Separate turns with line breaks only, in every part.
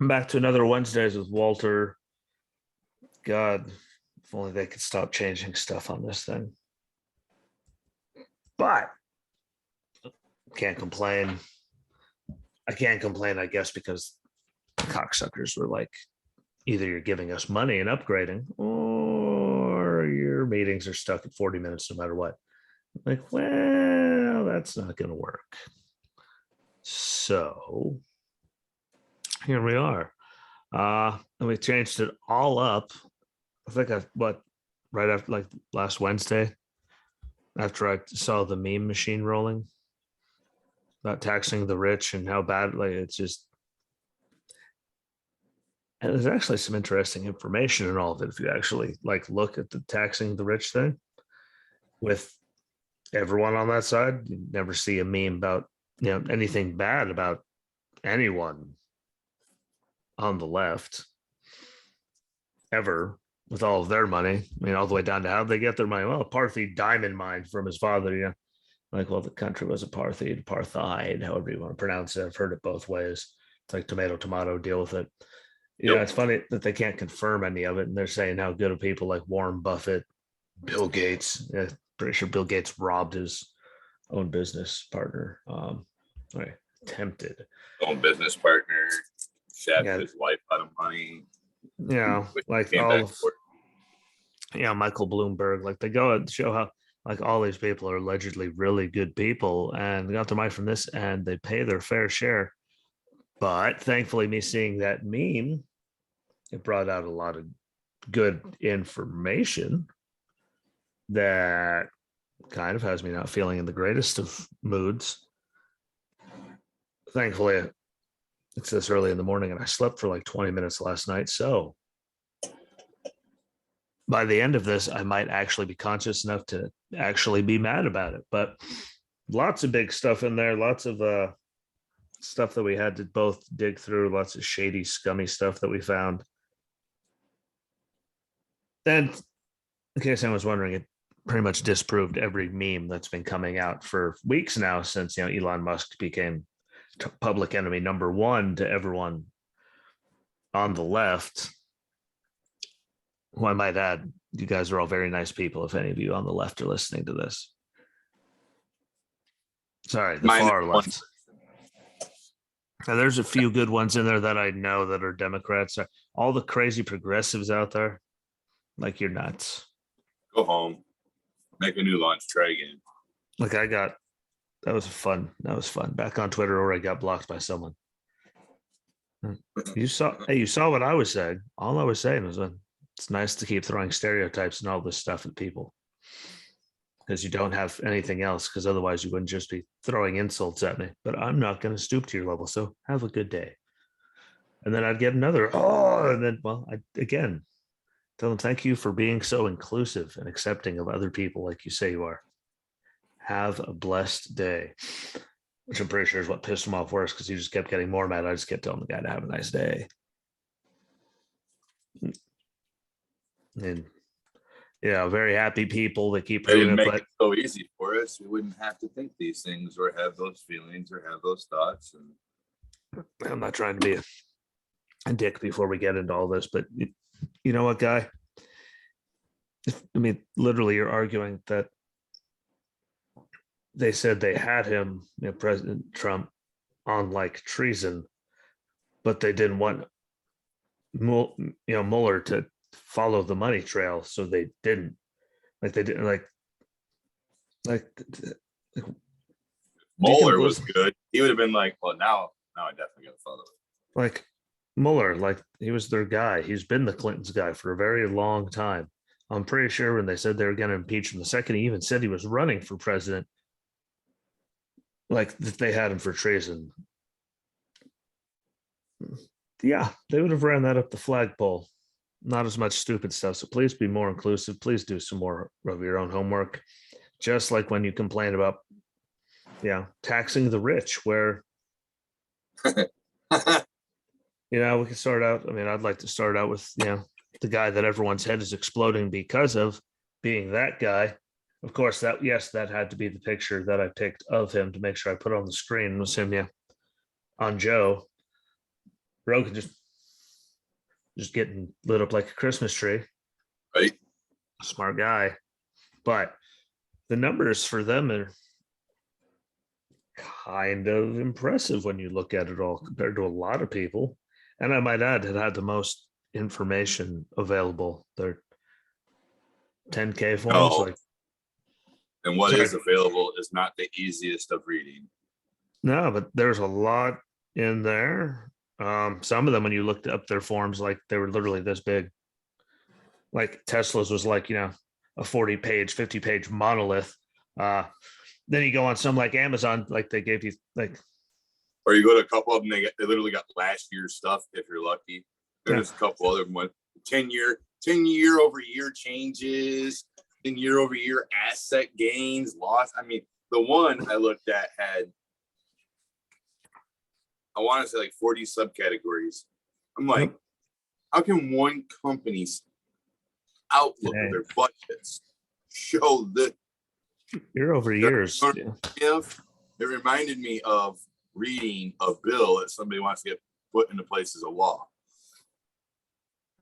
I'm back to another Wednesdays with Walter. God, if only they could stop changing stuff on this thing. But can't complain. I can't complain, I guess, because the cocksuckers were like, either you're giving us money and upgrading, or your meetings are stuck at 40 minutes no matter what. Like, well, that's not going to work. So here we are. And we changed it all up. I think right after like last Wednesday, after I saw the meme machine rolling about taxing the rich and how bad, like, it's just, and there's actually some interesting information in all of it if you actually like look at the taxing the rich thing with everyone on that side. You never see a meme about anything bad about anyone on the left ever, with all of their money. I mean, all the way down to how they get their money. Well, Parthi diamond mine from his father. Like, well, the country was apartheid, however you want to pronounce it. I've heard it both ways. It's like tomato, tomato, deal with it.
Yep.
It's funny that they can't confirm any of it. And they're saying how good of people like Warren Buffett, Bill Gates. Yeah, pretty sure Bill Gates robbed his own business partner. Right, tempted.
Own business partner, shagged
Yeah,
his wife out of money,
like
came
all
back
of
for
Michael Bloomberg. Like they go and show how like all these people are allegedly really good people and got their money from this and they pay their fair share. But thankfully, me seeing that meme, it brought out a lot of good information that kind of has me not feeling in the greatest of moods. Thankfully, it's this early in the morning and I slept for like 20 minutes last night. So by the end of this, I might actually be conscious enough to actually be mad about it. But lots of big stuff in there, lots of stuff that we had to both dig through, lots of shady, scummy stuff that we found. And in case anyone was wondering, it pretty much disproved every meme that's been coming out for weeks now since Elon Musk became public enemy number one to everyone on the left. Who I might add, you guys are all very nice people. If any of you on the left are listening to this, sorry, the
minus
far
one.
left. Now, there's a few good ones in there that I know that are Democrats. All the crazy progressives out there, like, you're nuts.
Go home, make a new launch, try again.
Like I got that was fun. That was fun. Back on Twitter, or I got blocked by someone. You saw what I was saying. All I was saying was it's nice to keep throwing stereotypes and all this stuff at people because you don't have anything else. Because otherwise, you wouldn't just be throwing insults at me. But I'm not going to stoop to your level. So have a good day. And then I'd get another and then again tell them thank you for being so inclusive and accepting of other people like you say you are. Have a blessed day. Which I'm pretty sure is what pissed him off worse because he just kept getting more mad. I just kept telling the guy to have a nice day. And very happy people that keep
They
proving
didn't
it.
make
But
it so easy for us. We wouldn't have to think these things or have those feelings or have those thoughts. And
I'm not trying to be a dick before we get into all this. But you know what, guy? Literally, you're arguing that they said they had him, President Trump, on like treason, but they didn't want Mueller to follow the money trail, so they didn't. Like they didn't like
Mueller was good. He would have been like, well, now I definitely got to follow it.
Like Mueller, like he was their guy. He's been the Clintons guy for a very long time. I'm pretty sure when they said they were going to impeach him, the second he even said he was running for president, like they had him for treason. Yeah, they would have ran that up the flagpole. Not as much stupid stuff. So please be more inclusive. Please do some more of your own homework. Just like when you complain about, taxing the rich, where, we can start out. I mean, I'd like to start out with, the guy that everyone's head is exploding because of being that guy. Of course, that had to be the picture that I picked of him to make sure I put on the screen was him, on Joe Rogan just just getting lit up like a Christmas tree.
Right.
Smart guy. But the numbers for them are kind of impressive when you look at it all compared to a lot of people. And I might add, it had the most information available. Their 10K forms,
No,
like,
and what
sorry,
is available is not the easiest of reading.
no, but there's a lot in there. Some of them, when you looked up their forms, like they were literally this big. Like Tesla's was like, a 40-page, 50-page monolith. Then you go on some like Amazon, like they gave you like,
Or you go to a couple of them, they literally got last year's stuff if you're lucky. There's a couple other ones, 10 year over year changes, 10 year over year asset gains, loss. I mean, the one I looked at had, I want to say like 40 subcategories. I'm like,
yep,
how can one company's outlook of their budgets show that
year over years? Yeah.
if it reminded me of reading a bill that somebody wants to get put into place as a law?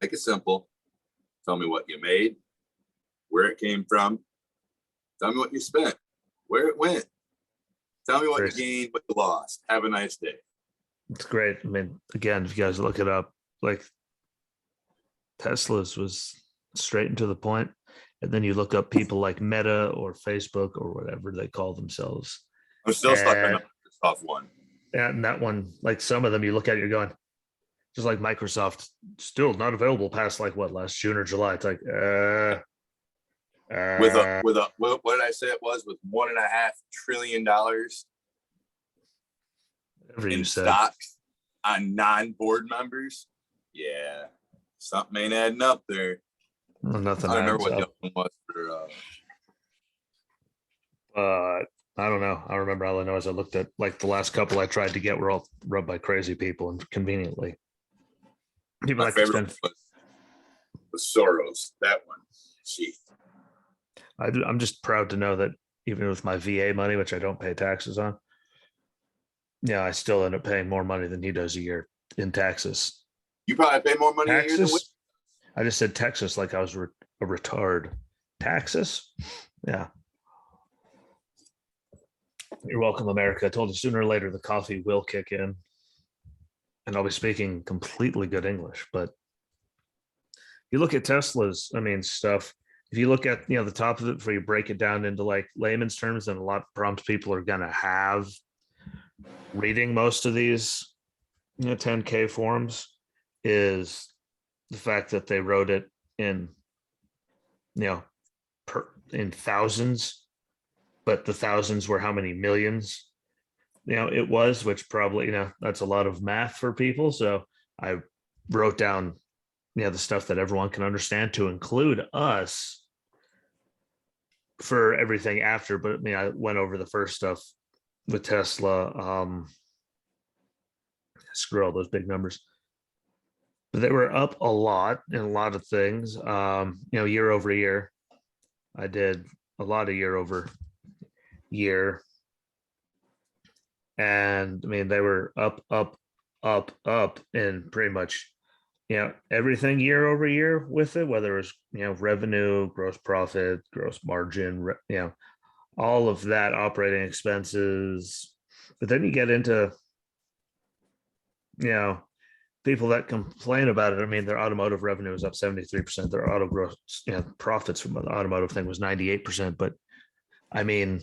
Make it simple. Tell me what you made, where it came from. Tell me what you spent, where it went. Tell me what you gained, what you lost. Have a nice day.
It's great. I mean, again, if you guys look it up, like Tesla's was straight and to the point. And then you look up people like Meta or Facebook or whatever they call themselves.
I'm still stuck on the Microsoft one.
And that one, like some of them, you look at it, you're going, just like Microsoft, still not available past like what, last June or July. It's like,
with what did I say it was, with $1.5 trillion in stock on non-board members? Yeah, something ain't adding up there.
Well, nothing.
I don't remember what the other one was for.
I don't know. I remember all I know is I looked at like the last couple I tried to get were all run by crazy people, and conveniently, people
my favorite was Soros. That one. Gee.
I'm just proud to know that even with my VA money, which I don't pay taxes on, yeah, I still end up paying more money than he does a year in taxes.
You probably pay more money
taxes?
A year than
I just said Texas like I was a retard. Taxes? Yeah. You're welcome, America. I told you sooner or later the coffee will kick in, and I'll be speaking completely good English. But you look at Tesla's, I mean, stuff. If you look at the top of it, before you break it down into like layman's terms, and a lot of prompt people are gonna have reading most of these 10K forms, is the fact that they wrote it in in thousands, but the thousands were how many millions it was, which probably that's a lot of math for people. So I wrote down the stuff that everyone can understand, to include us for everything after. But I mean, I went over the first stuff with Tesla. Screw all those big numbers, but they were up a lot in a lot of things. Year over year, I did a lot of year over year, and I mean they were up in pretty much everything year over year with it, whether it was revenue, gross profit, gross margin, all of that, operating expenses. But then you get into people that complain about it. I mean, their automotive revenue is up 73%. Their auto gross profits from the automotive thing was 98%. But I mean,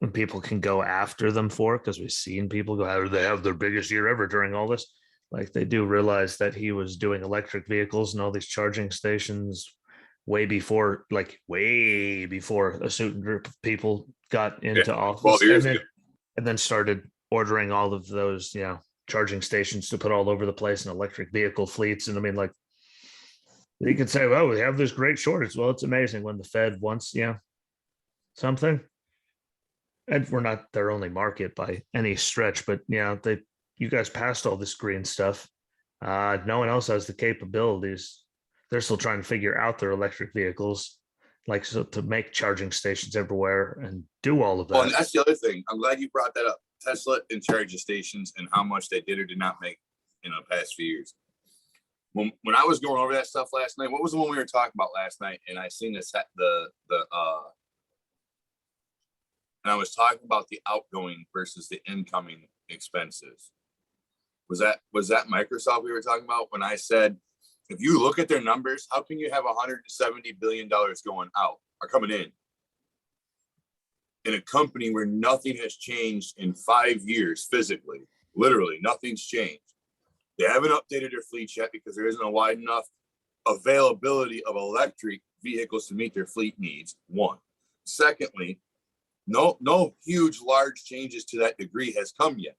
when people can go after them for it, because we've seen people go out, they have their biggest year ever during all this. Like, they do realize that he was doing electric vehicles and all these charging stations way before a certain group of people got into office, and then started ordering all of those, charging stations to put all over the place in electric vehicle fleets. And I mean, like, you could say, well, we have this great shortage. Well, it's amazing when the Fed wants, something. And we're not their only market by any stretch, but you guys passed all this green stuff. No one else has the capabilities. They're still trying to figure out their electric vehicles, like, so to make charging stations everywhere and do all of that.
Well, and that's the other thing. I'm glad you brought that up. Tesla and charging stations, and how much they did or did not make in the past few years. when I was going over that stuff last night, what was the one we were talking about last night? And I seen this and I was talking about the outgoing versus the incoming expenses. Was that Microsoft we were talking about when I said, if you look at their numbers, how can you have $170 billion going out or coming in a company where nothing has changed in 5 years physically? Literally, nothing's changed. They haven't updated their fleet yet because there isn't a wide enough availability of electric vehicles to meet their fleet needs. One. Secondly, no huge, large changes to that degree has come yet.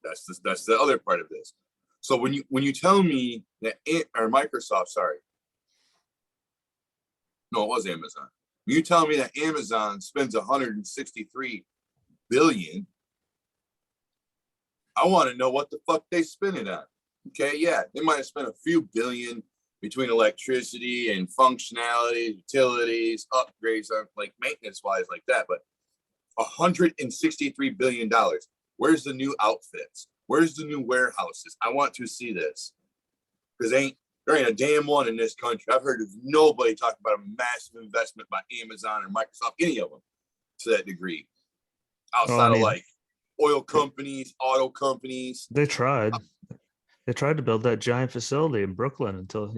That's the other part of this. So when you tell me that Microsoft, sorry, no, it was Amazon. When you tell me that Amazon spends 163 billion, I want to know what the fuck they spend it on. Okay, yeah, they might have spent a few billion between electricity and functionality, utilities, upgrades, like maintenance wise, like that. But $163 billion. Where's the new outfits? Where's the new warehouses? I want to see this because there ain't a damn one in this country. I've heard of nobody talk about a massive investment by Amazon or Microsoft, any of them, to that degree, outside of like oil companies, auto companies.
They tried to build that giant facility in Brooklyn until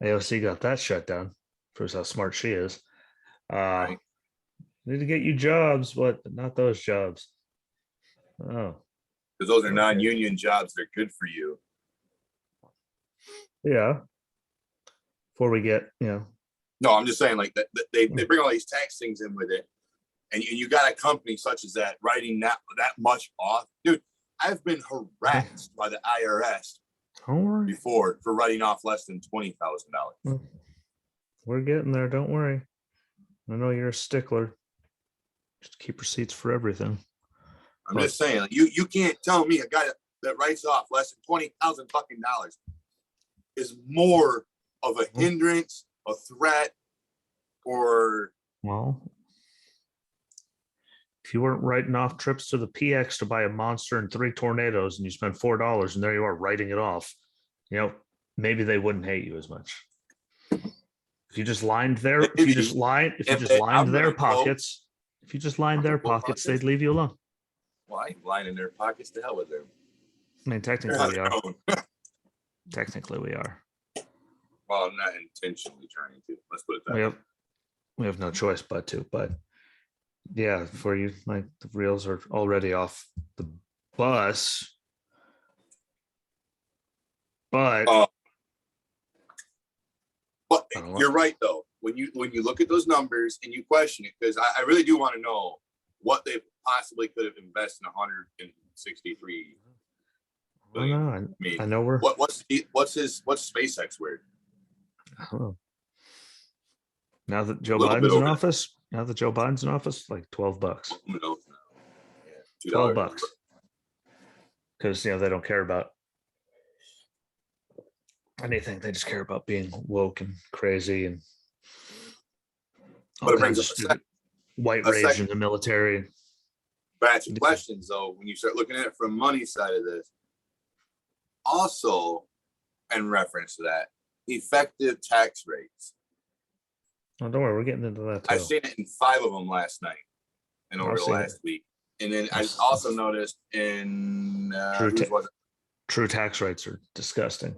AOC got that shut down. Proves how smart she is. Right. Need to get you jobs, but not those jobs. Oh,
because those are non-union jobs. They're good for you.
Yeah. Before we get,
No, I'm just saying like that they bring all these tax things in with it, and you got a company such as that writing that much off, dude. I've been harassed by the IRS before for writing off less than $20,000.
We're getting there. Don't worry. I know you're a stickler. Just keep receipts for everything.
I'm just saying, like, you can't tell me a guy that writes off less than $20,000 fucking dollars is more of a hindrance, a threat, or
if you weren't writing off trips to the PX to buy a monster and 3 tornadoes and you spend $4 and there you are writing it off, maybe they wouldn't hate you as much. If you just lined their pockets, they'd leave you alone.
Well, I ain't lining their pockets. To hell with them.
I mean, technically we are. Technically we are.
Well, I'm not intentionally trying to. Let's put it that way.
We have no choice but to. But yeah, for you, like the reels are already off the bus. But
you're right though. When you look at those numbers and you question it, because I really do want to know what they possibly could have invested in 163 billion.
I know we're
what's SpaceX worth?
Now that Joe Biden's in office, like $12. Yeah, $12. Because they don't care about anything. They just care about being woke and crazy and all kinds of stupid white rage in the military.
But answer questions though, when you start looking at it from money side of this, also in reference to that, effective tax rates.
Oh, don't worry, we're getting into that too.
I've seen it in 5 of them last night and over the last week. And then I also noticed in
true tax rates are disgusting.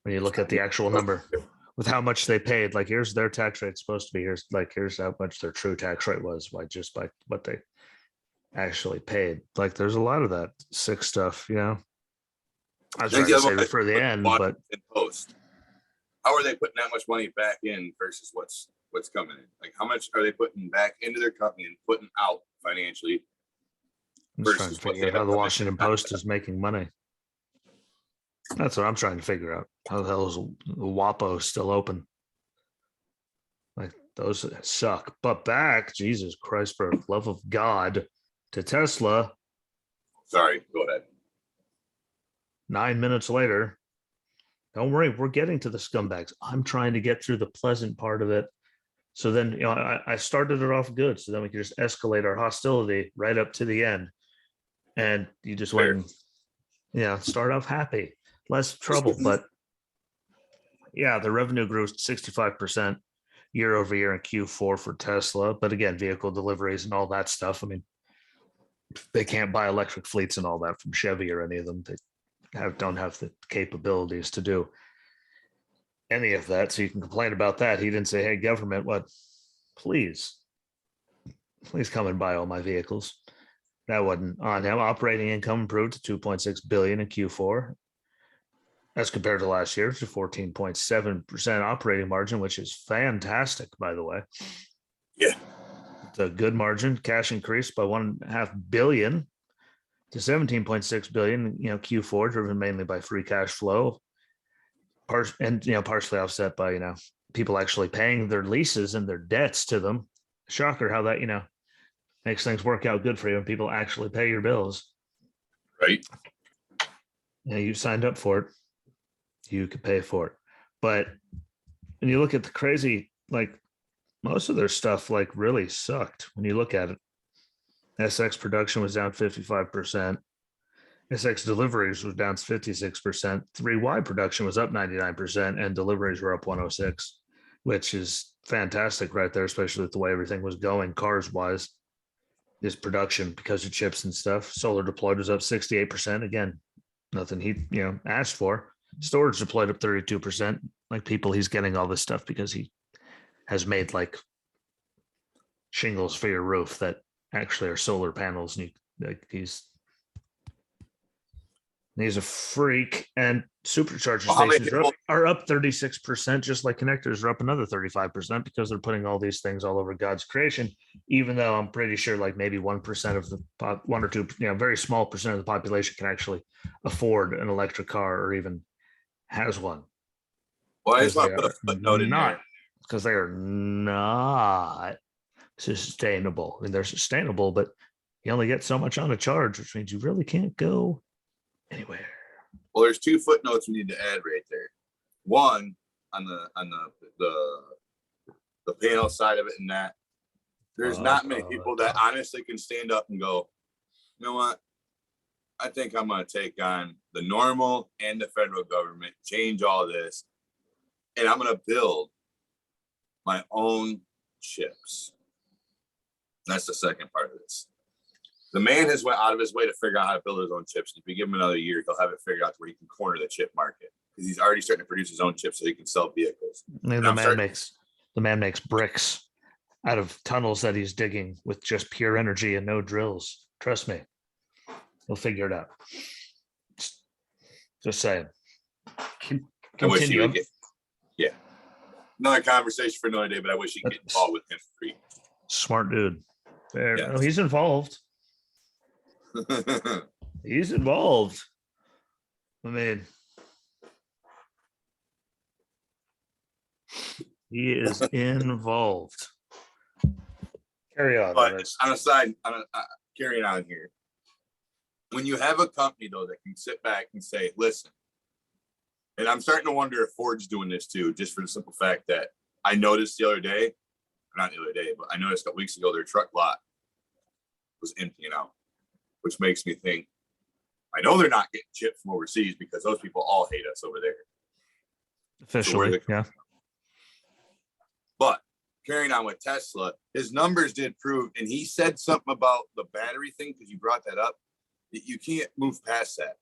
When you look at the actual number with how much they paid, like here's their tax rate supposed to be, here's how much their true tax rate was by what they actually paid. Like there's a lot of that sick stuff, I was trying to save it for the end, but
post. How are they putting that much money back in versus what's coming in? Like how much are they putting back into their company and putting out financially?
I'm just trying to figure out how the Washington Post is making money. That's what I'm trying to figure out. How the hell is the WAPO still open? Like those suck. But back, Jesus Christ, for the love of God, to Tesla.
Sorry, go ahead.
9 minutes later. Don't worry, we're getting to the scumbags. I'm trying to get through the pleasant part of it. So then, I started it off good. So then we can just escalate our hostility right up to the end. And you just went Yeah, start off happy, less trouble. But yeah, the revenue grew 65% year over year in Q4 for Tesla. But again, vehicle deliveries and all that stuff. I mean, they can't buy electric fleets and all that from Chevy or any of them. They don't have the capabilities to do any of that. So you can complain about that. He didn't say, hey, government, what? Please, please come and buy all my vehicles. That wasn't on him. Operating income improved to 2.6 billion in Q4 as compared to last year, to 14.7% operating margin, which is fantastic, by the way.
Yeah.
It's a good margin. Cash increased by 1.5 billion to 17.6 billion, Q4, driven mainly by free cash flow. Partially offset by, people actually paying their leases and their debts to them. Shocker how that, makes things work out good for you when people actually pay your bills.
Right.
You signed up for it. You could pay for it. But when you look at the crazy, like most of their stuff, like really sucked when you look at it. SX production was down 55%. SX deliveries was down 56%. 3Y production was up 99%, and deliveries were up 106, which is fantastic right there, especially with the way everything was going cars wise. This production because of chips and stuff. Solar deployed was up 68%. Again, nothing he asked for. Storage deployed up 32%. Like people, he's getting all this stuff because he has made like shingles for your roof that actually are solar panels, and he's a freak. And supercharger stations are up 36%, just like connectors are up another 35% because they're putting all these things all over God's creation. Even though I'm pretty sure like maybe 1% of the 1 or 2, very small percent of the population can actually afford an electric car or even has one.
Well, I just want to put a footnote in there
because they are not sustainable. I mean, they're sustainable, but you only get so much on a charge, which means you really can't go anywhere.
Well, there's 2 footnotes we need to add right there. One on the panel side of it, and that there's not many people that honestly can stand up and go, you know what? I think I'm going to take on the normal and the federal government, change all this, and I'm going to build my own chips. That's the second part of this. The man has went out of his way to figure out how to build his own chips. If you give him another year, he'll have it figured out to where he can corner the chip market because he's already starting to produce his own chips so he can sell vehicles.
The man makes bricks out of tunnels that he's digging with just pure energy and no drills. Trust me, he'll figure it out. Just saying. Continue.
Yeah. Another conversation for another day, but I wish he'd get involved with him free.
Smart dude. Yeah. Oh, he's involved. He's involved. I mean, he is involved. Carry on.
But on a side, carrying on here. When you have a company, though, that can sit back and say, listen, and I'm starting to wonder if Ford's doing this too, just for the simple fact that I noticed the other day, not the other day, but I noticed a couple weeks ago, their truck lot was emptying out, which makes me think, I know they're not getting chips from overseas because those people all hate us over there.
Officially, yeah.
But carrying on with Tesla, his numbers did prove, and he said something about the battery thing, because you brought that up, that you can't move past that.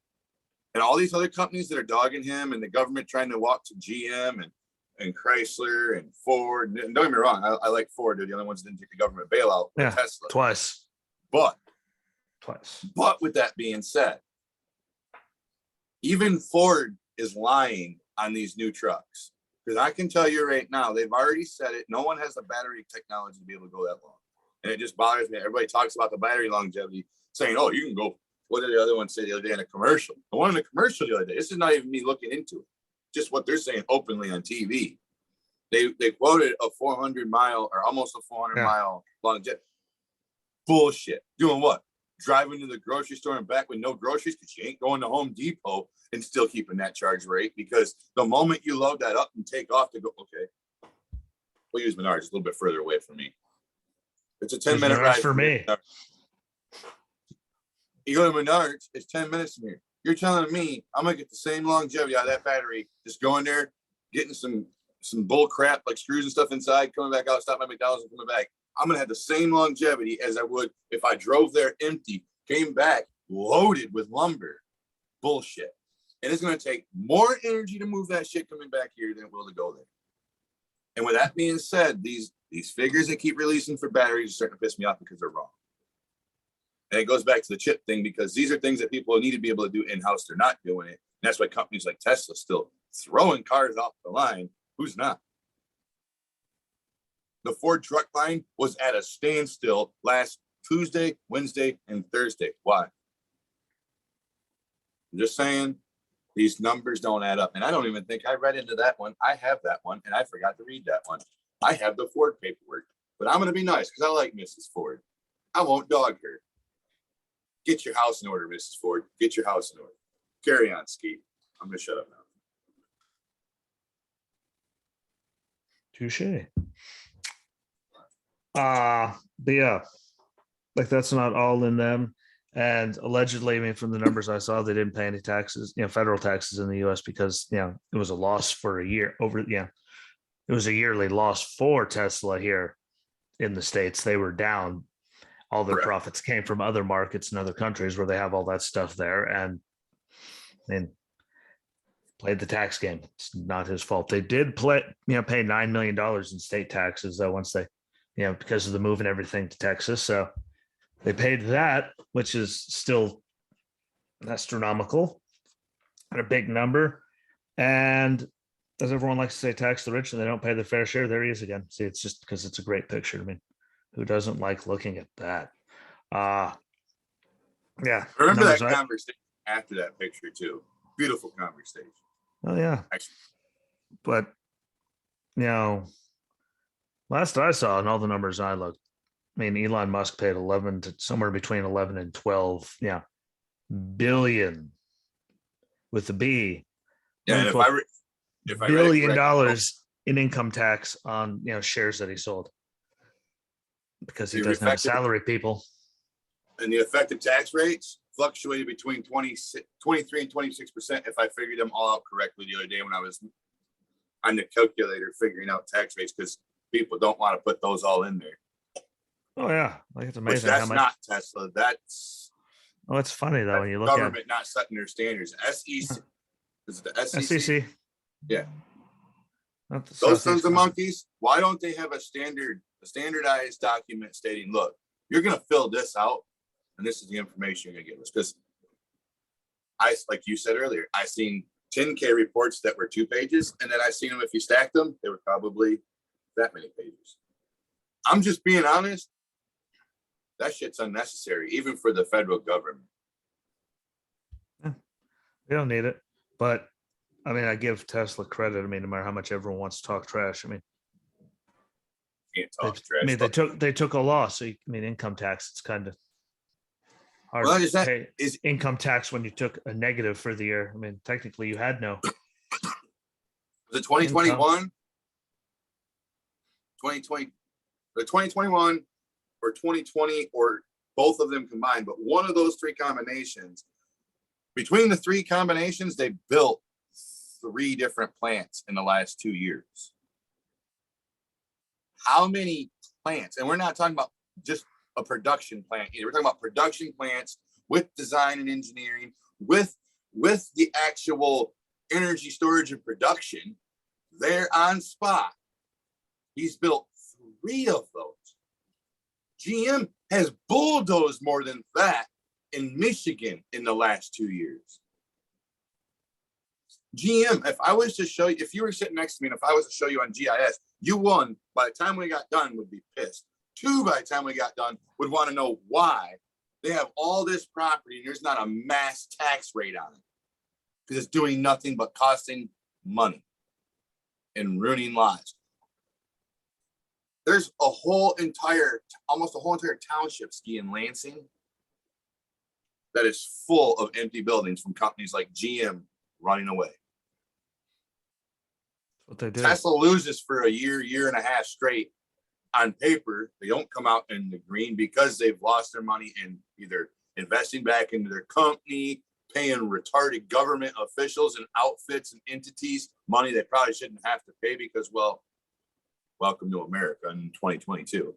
And all these other companies that are dogging him and the government trying to walk to GM and Chrysler and Ford, and don't get me wrong, I like Ford. They're the only ones that didn't take the government bailout.
Yeah,
Tesla.
Twice.
But with that being said, even Ford is lying on these new trucks. Because I can tell you right now, they've already said it. No one has the battery technology to be able to go that long. And it just bothers me. Everybody talks about the battery longevity, saying, oh, you can go. What did the other one say the other day in a commercial? The one in the commercial the other day. This is not even me looking into it. Just what they're saying openly on TV. They quoted a 400-mile or almost a 400-mile longevity. Bullshit. Doing what? Driving to the grocery store and back with no groceries because you ain't going to Home Depot and still keeping that charge rate, because the moment you load that up and take off to go, okay, we'll use Menards. It's a little bit further away from me. It's a 10-minute ride
for me.
You go to Menards, it's 10 minutes from here. You're telling me I'm gonna get the same longevity out of that battery, just going there, getting some bull crap like screws and stuff inside, coming back out, stop by McDonald's and coming back. I'm gonna have the same longevity as I would if I drove there empty, came back loaded with lumber. Bullshit. And it's gonna take more energy to move that shit coming back here than it will to go there. And with that being said, these figures they keep releasing for batteries are starting to piss me off because they're wrong. And it goes back to the chip thing, because these are things that people need to be able to do in-house. They're not doing it. And that's why companies like Tesla still throwing cars off the line. Who's not? The Ford truck line was at a standstill last Tuesday, Wednesday, and Thursday. Why? I'm just saying, these numbers don't add up. And I don't even think I read into that one. I have that one, and I forgot to read that one. I have the Ford paperwork. But I'm going to be nice because I like Mrs. Ford. I won't dog her. Get your house in order, Mrs. Ford. Get your house in order. Carry on, Skeet. I'm going to shut up now.
Touche. But yeah, like that's not all in them. And allegedly, I mean, from the numbers I saw, they didn't pay any taxes, federal taxes in the US because, it was a loss for a year it was a yearly loss for Tesla here in the States. They were down. All their profits came from other markets and other countries where they have all that stuff there. And played the tax game. It's not his fault. They did pay $9 million in state taxes though, once they, because of the move and everything to Texas. So they paid that, which is still astronomical and a big number. And as everyone likes to say, tax the rich and they don't pay their fair share. There he is again. See, it's just because it's a great picture. I mean, who doesn't like looking at that? Yeah.
I remember that conversation after that picture too. Beautiful conversation.
Oh yeah.
Actually.
But last I saw and all the numbers I looked, I mean, Elon Musk paid somewhere between 11 and 12, billion with the B.
Yeah, and if I
billion dollars in income tax on shares that he sold because he doesn't have salary people.
And the effective tax rates fluctuated between 23 and 26% if I figured them all out correctly the other day when I was on the calculator figuring out tax rates, because people don't want to put those all in there.
Oh yeah, like it's amazing.
That's not Tesla. That's
it's funny though when you look
government
at it.
Not setting their standards. SEC. Is it the SEC?
SEC.
Yeah. Those sons of monkeys. Why don't they have a standardized document stating, look, you're going to fill this out, and this is the information you're going to give us? Because like you said earlier, I seen 10K reports that were 2 pages, and then I seen them, if you stacked them, they were probably that many pages. I'm just being honest. That shit's unnecessary, even for the federal government.
Yeah, we don't need it. But I mean, I give Tesla credit. I mean, no matter how much everyone wants to talk trash, I mean,
can't talk trash.
I mean, they took a loss. So income tax, it's kind of hard to pay income tax when you took a negative for the year. I mean, technically you had no.
Was it 2021? 2020, the 2021 or 2020, or both of them combined, but one of those 3 combinations, between the 3 combinations, they built 3 different plants in the last 2 years. How many plants? And we're not talking about just a production plant either. We're talking about production plants with design and engineering, with the actual energy storage and production. They're on spot. He's built 3 of those. GM has bulldozed more than that in Michigan in the last 2 years. GM, if I was to show you, if you were sitting next to me and if I was to show you on GIS, you, 1, by the time we got done, would be pissed. 2, by the time we got done, would want to know why they have all this property and there's not a mass tax rate on it, because it's doing nothing but costing money and ruining lives. There's almost a whole entire township, Ski in Lansing, that is full of empty buildings from companies like GM running away.
What they do.
Tesla loses for a year and a half straight on paper. They don't come out in the green because they've lost their money in either investing back into their company, paying retarded government officials and outfits and entities money they probably shouldn't have to pay because, well, welcome to America in 2022.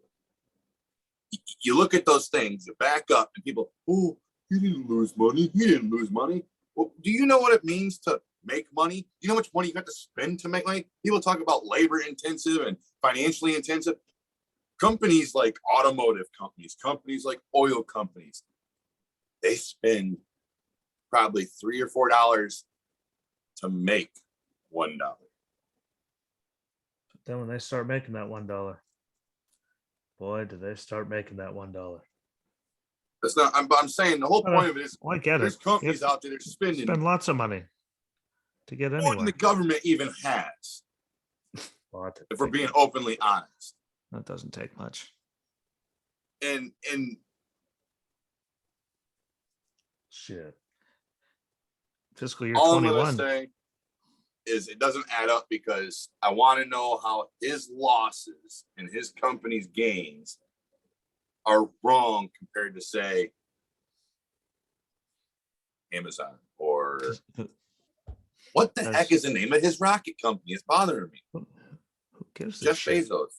You look at those things, you back up, and people, oh, he didn't lose money. He didn't lose money. Well, do you know what it means to make money? Do you know how much money you have to spend to make money? People talk about labor intensive and financially intensive. Companies like automotive companies, companies like oil companies, they spend probably $3 or $4 to make $1.
But then when they start making that $1, boy, do they start making that $1.
That's not. I'm saying the whole point of it is,
well, I get
there's
it.
companies out there that are spending
Spend lots of money to get
more than
anywhere.
the government even has.
Well,
If we're being openly honest,
that doesn't take much.
and
Shit. Fiscal year
all I'm gonna
21.
say is it doesn't add up because I want to know how his losses and his company's gains are wrong compared to, say, Amazon or what the heck is the name of his rocket company? It's bothering me.
Who gives a
Jeff
shit?
Bezos.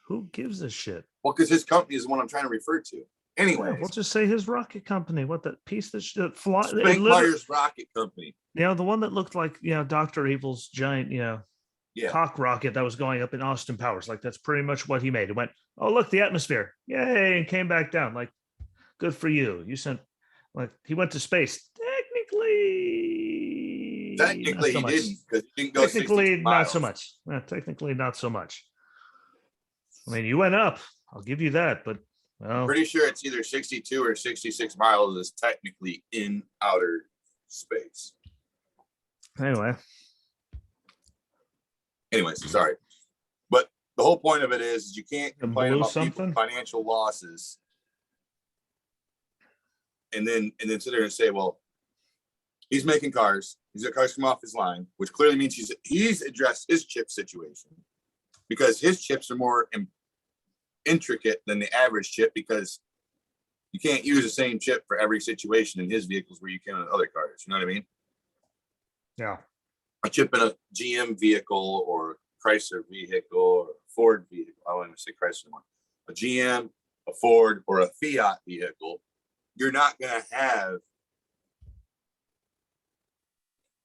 Who gives a shit?
Well, because his company is the one I'm trying to refer to. Anyway,
Yeah, we'll just say his rocket company. What that piece that fly?
Spankmeyer's rocket company.
You know, the one that looked like, you know, Dr. Evil's giant, you know, cock rocket that was going up in Austin Powers. Like, that's pretty much what he made. It went, oh, look, the atmosphere. Yay. And came back down. Like, good for you. You sent, like, he went to space.
Technically,
so
he didn't, because he didn't go
technically
62
not
miles.
so much. Technically not so much. I mean, you went up. I'll give you that, but well,
I'm pretty sure it's either 62 or 66 miles is technically in outer space.
Anyway,
sorry. But the whole point of it is you can't complain about
something?
people's financial losses and then sit there and say, well, he's making cars. He's got cars come off his line, which clearly means he's addressed his chip situation because his chips are more intricate than the average chip because you can't use the same chip for every situation in his vehicles where you can in other cars. You know what I mean?
Yeah.
A chip in a GM vehicle or Chrysler vehicle or Ford vehicle. I don't even say Chrysler one. A GM, a Ford, or a Fiat vehicle. You're not going to have.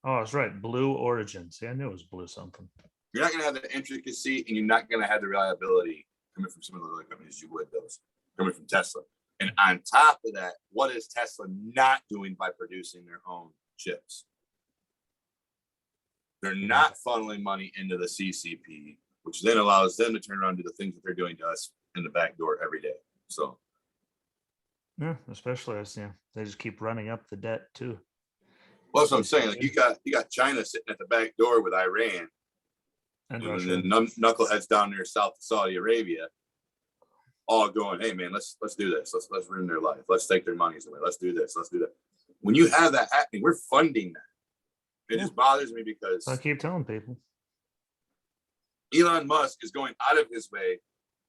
Oh, that's right. Blue Origin. See, I knew it was blue something.
You're not going to have the intricacy, and you're not going to have the reliability coming from some of the other companies you would those coming from Tesla. And on top of that, what is Tesla not doing by producing their own chips? They're not funneling money into the CCP, which then allows them to turn around and do the things that they're doing to us in the back door every day. So,
yeah, especially as they just keep running up the debt too.
Well, that's what I'm saying. Like you got China sitting at the back door with Iran, and then knuckleheads down there south of Saudi Arabia, all going, "Hey man, let's do this. Let's ruin their life. Let's take their monies away. Let's do this. Let's do that." When you have that happening, we're funding that. It just bothers me because
I keep telling people
Elon Musk is going out of his way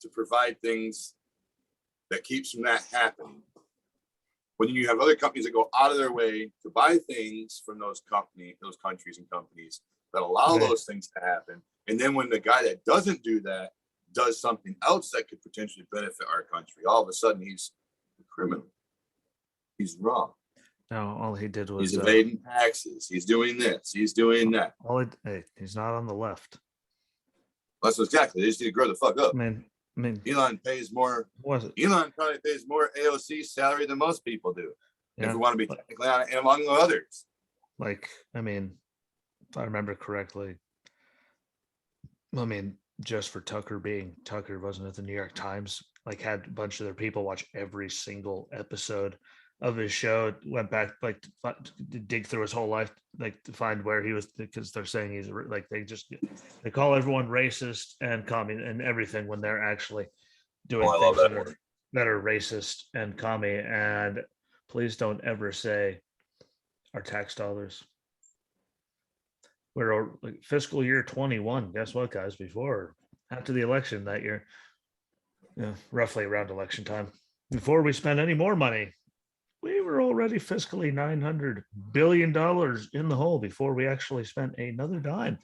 to provide things that keeps from that happening. When you have other companies that go out of their way to buy things from those countries and companies that allow those things to happen, and then when the guy that doesn't do that does something else that could potentially benefit our country, all of a sudden he's a criminal. He's wrong.
No, all he did was
he's evading taxes. He's doing this. He's doing that.
He's not on the left.
That's exactly. They just need to grow the fuck up.
I mean,
Elon pays more. Elon probably pays more AOC salary than most people do. If we want to be technically honest, and among others.
Like, I mean, if I remember correctly, I mean, just for Tucker wasn't it the New York Times? Like, had a bunch of their people watch every single episode of his show, went back like to dig through his whole life, like to find where he was, because they're saying he's like, they call everyone racist and commie and everything when they're actually doing things that are racist and commie. And please don't ever say our tax dollars. We're like fiscal year 21. Guess what, guys? After the election that year, roughly around election time, before we spend any more money we were already fiscally $900 billion in the hole before we actually spent another dime.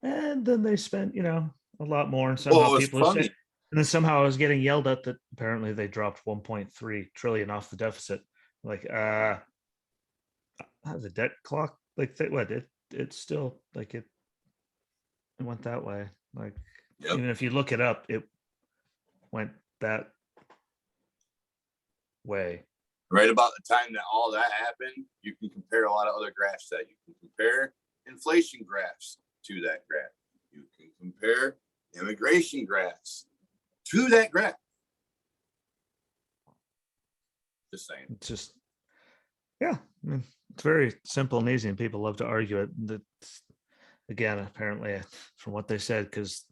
And then they spent, a lot more. And
Well,
somehow
it was
people are saying,
funny.
and then somehow I was getting yelled at that apparently they dropped 1.3 trillion off the deficit. Like, how the debt clock, like, what? It's still like it went that way. Like,
Yep.
even if you look it up, it went that way.
Right about the time that all that happened, you can compare a lot of other graphs that you can compare inflation graphs to that graph. You can compare immigration graphs to that graph. Just saying.
It's just, yeah, I mean, it's very simple and easy, and people love to argue it. That's, again, apparently, from what they said, because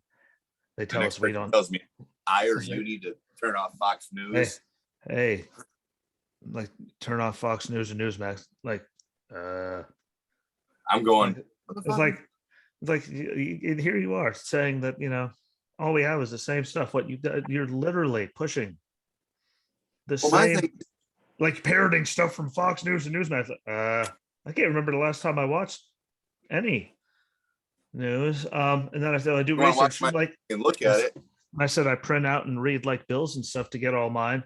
they tell us we don't.
Tells me I or you need to turn off Fox News.
Hey, like, turn off Fox News and Newsmax. Like,
I'm going.
It's like here you are saying that all we have is the same stuff. What you're literally pushing the same, like, parroting stuff from Fox News and Newsmax. I can't remember the last time I watched any news. And then I do research, like,
and look at it.
I said I print out and read like bills and stuff to get all mine.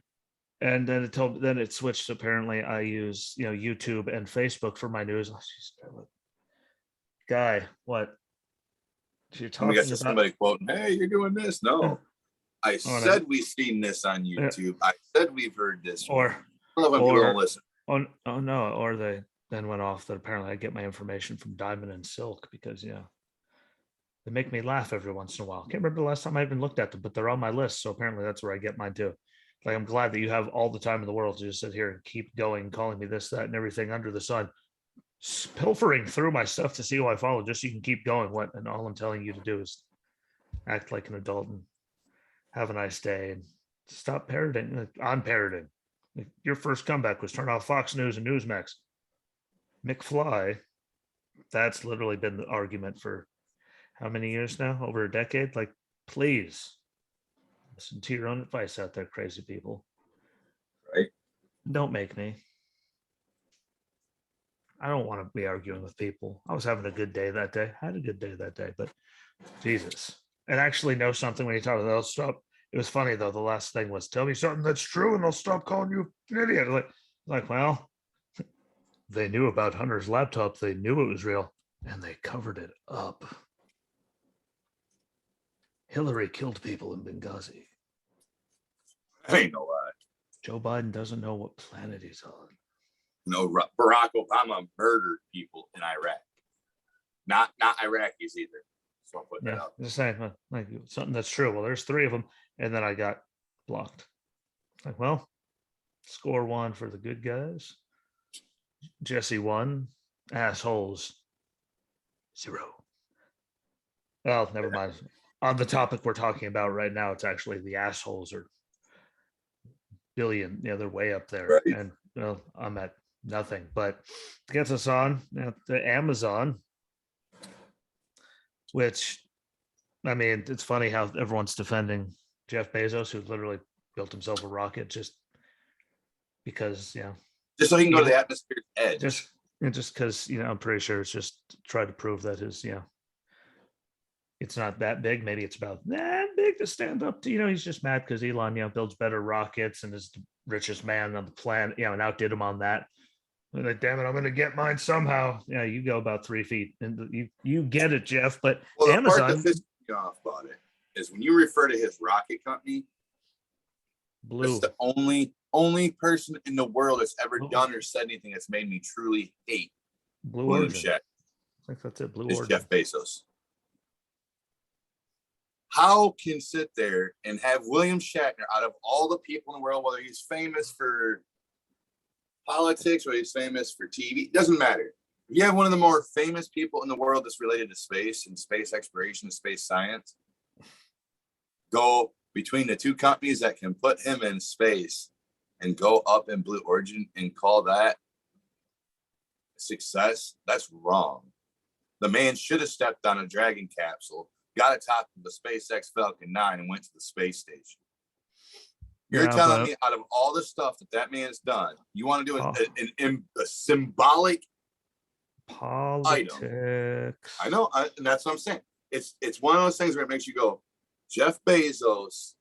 And then it switched. Apparently, I use YouTube and Facebook for my news. Oh, geez, guy, what? You're talking about
somebody quoting, "Hey, you're doing this." No, I said we've seen this on YouTube. I said we've heard this.
Or
people don't listen.
Oh no, or they then went off that apparently I get my information from Diamond and Silk because they make me laugh every once in a while. Can't remember the last time I even looked at them, but they're on my list. So apparently that's where I get mine too. Like, I'm glad that you have all the time in the world to just sit here and keep going, calling me this, that, and everything under the sun, pilfering through my stuff to see who I follow, just so you can keep going. And all I'm telling you to do is act like an adult and have a nice day and stop parroting. I'm parroting. Your first comeback was turn off Fox News and Newsmax. McFly, that's literally been the argument for how many years now? Over a decade? Like, please listen to your own advice out there, crazy people.
Right?
Don't make me. I don't want to be arguing with people. I was having a good day that day. I had a good day that day, but Jesus. And actually know something when you talk about they'll stop. It was funny though. The last thing was, tell me something that's true and they'll stop calling you an idiot. Like, well, they knew about Hunter's laptop. They knew it was real and they covered it up. Hillary killed people in Benghazi.
Ain't no lie.
Joe Biden doesn't know what planet he's on.
No, Barack Obama murdered people in Iraq. Not Iraqis either. So I'll put that out.
Just saying, like, something that's true. Well, there's 3 of them, and then I got blocked. Like, well, score 1 for the good guys. Jesse 1, assholes 0. Well, never mind. On the topic we're talking about right now, it's actually the assholes are billion. They're way up there, right. And I'm at nothing. But it gets us on the Amazon, which, I mean, it's funny how everyone's defending Jeff Bezos, who literally built himself a rocket just because,
just so he can go to the atmosphere's edge.
Just because, I'm pretty sure it's just to try to prove that his, it's not that big. Maybe it's about that big to stand up to, he's just mad because Elon, builds better rockets and is the richest man on the planet, and outdid him on that. And like, damn it, I'm going to get mine somehow. Yeah, you go about 3 feet and you get it, Jeff. But
well, the
Amazon,
part that pisses me off about it is when you refer to his rocket company,
Blue.
It's the only person in the world that's ever done or said anything that's made me truly hate
William
Shatner.
I think that's it. Blue
is
Origin.
Jeff Bezos. How can sit there and have William Shatner, out of all the people in the world, whether he's famous for politics or he's famous for TV, doesn't matter. If you have one of the more famous people in the world that's related to space and space exploration and space science, go between the 2 companies that can put him in space and go up in Blue Origin and call that success, that's wrong. The man should have stepped on a Dragon capsule, got atop of the SpaceX Falcon 9 and went to the space station. You're
Yeah,
telling
but
me out of all the stuff that man's done, you want to do
po-
a symbolic item.
politics.
I know, and that's what I'm saying. It's one of those things where it makes you go, Jeff Bezos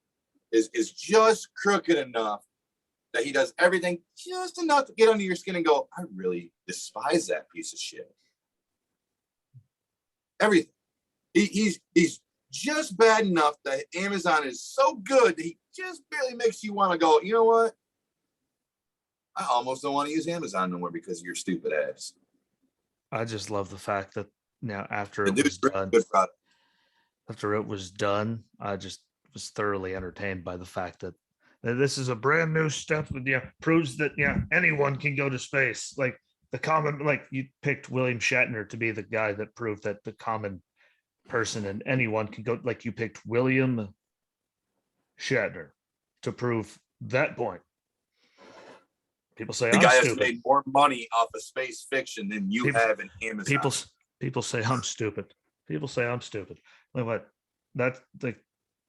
is just crooked enough that he does everything just enough to get under your skin and go, I really despise that piece of shit. Everything. He's just bad enough that Amazon is so good that he just barely makes you want to go, you know what? I almost don't want to use Amazon no more because of your stupid ass.
I just love the fact that now
The dude's really good product.
after it was done, I just was thoroughly entertained by the fact that this is a brand new step that proves that anyone can go to space. Like the common, like you picked William Shatner to be the guy that proved that the common person and anyone can go. Like you picked William Shatner to prove that point. People say
The
I'm
guy has
stupid.
made more money off of space fiction than you have in Amazon.
People say I'm stupid. People say I'm stupid. Like what? That's like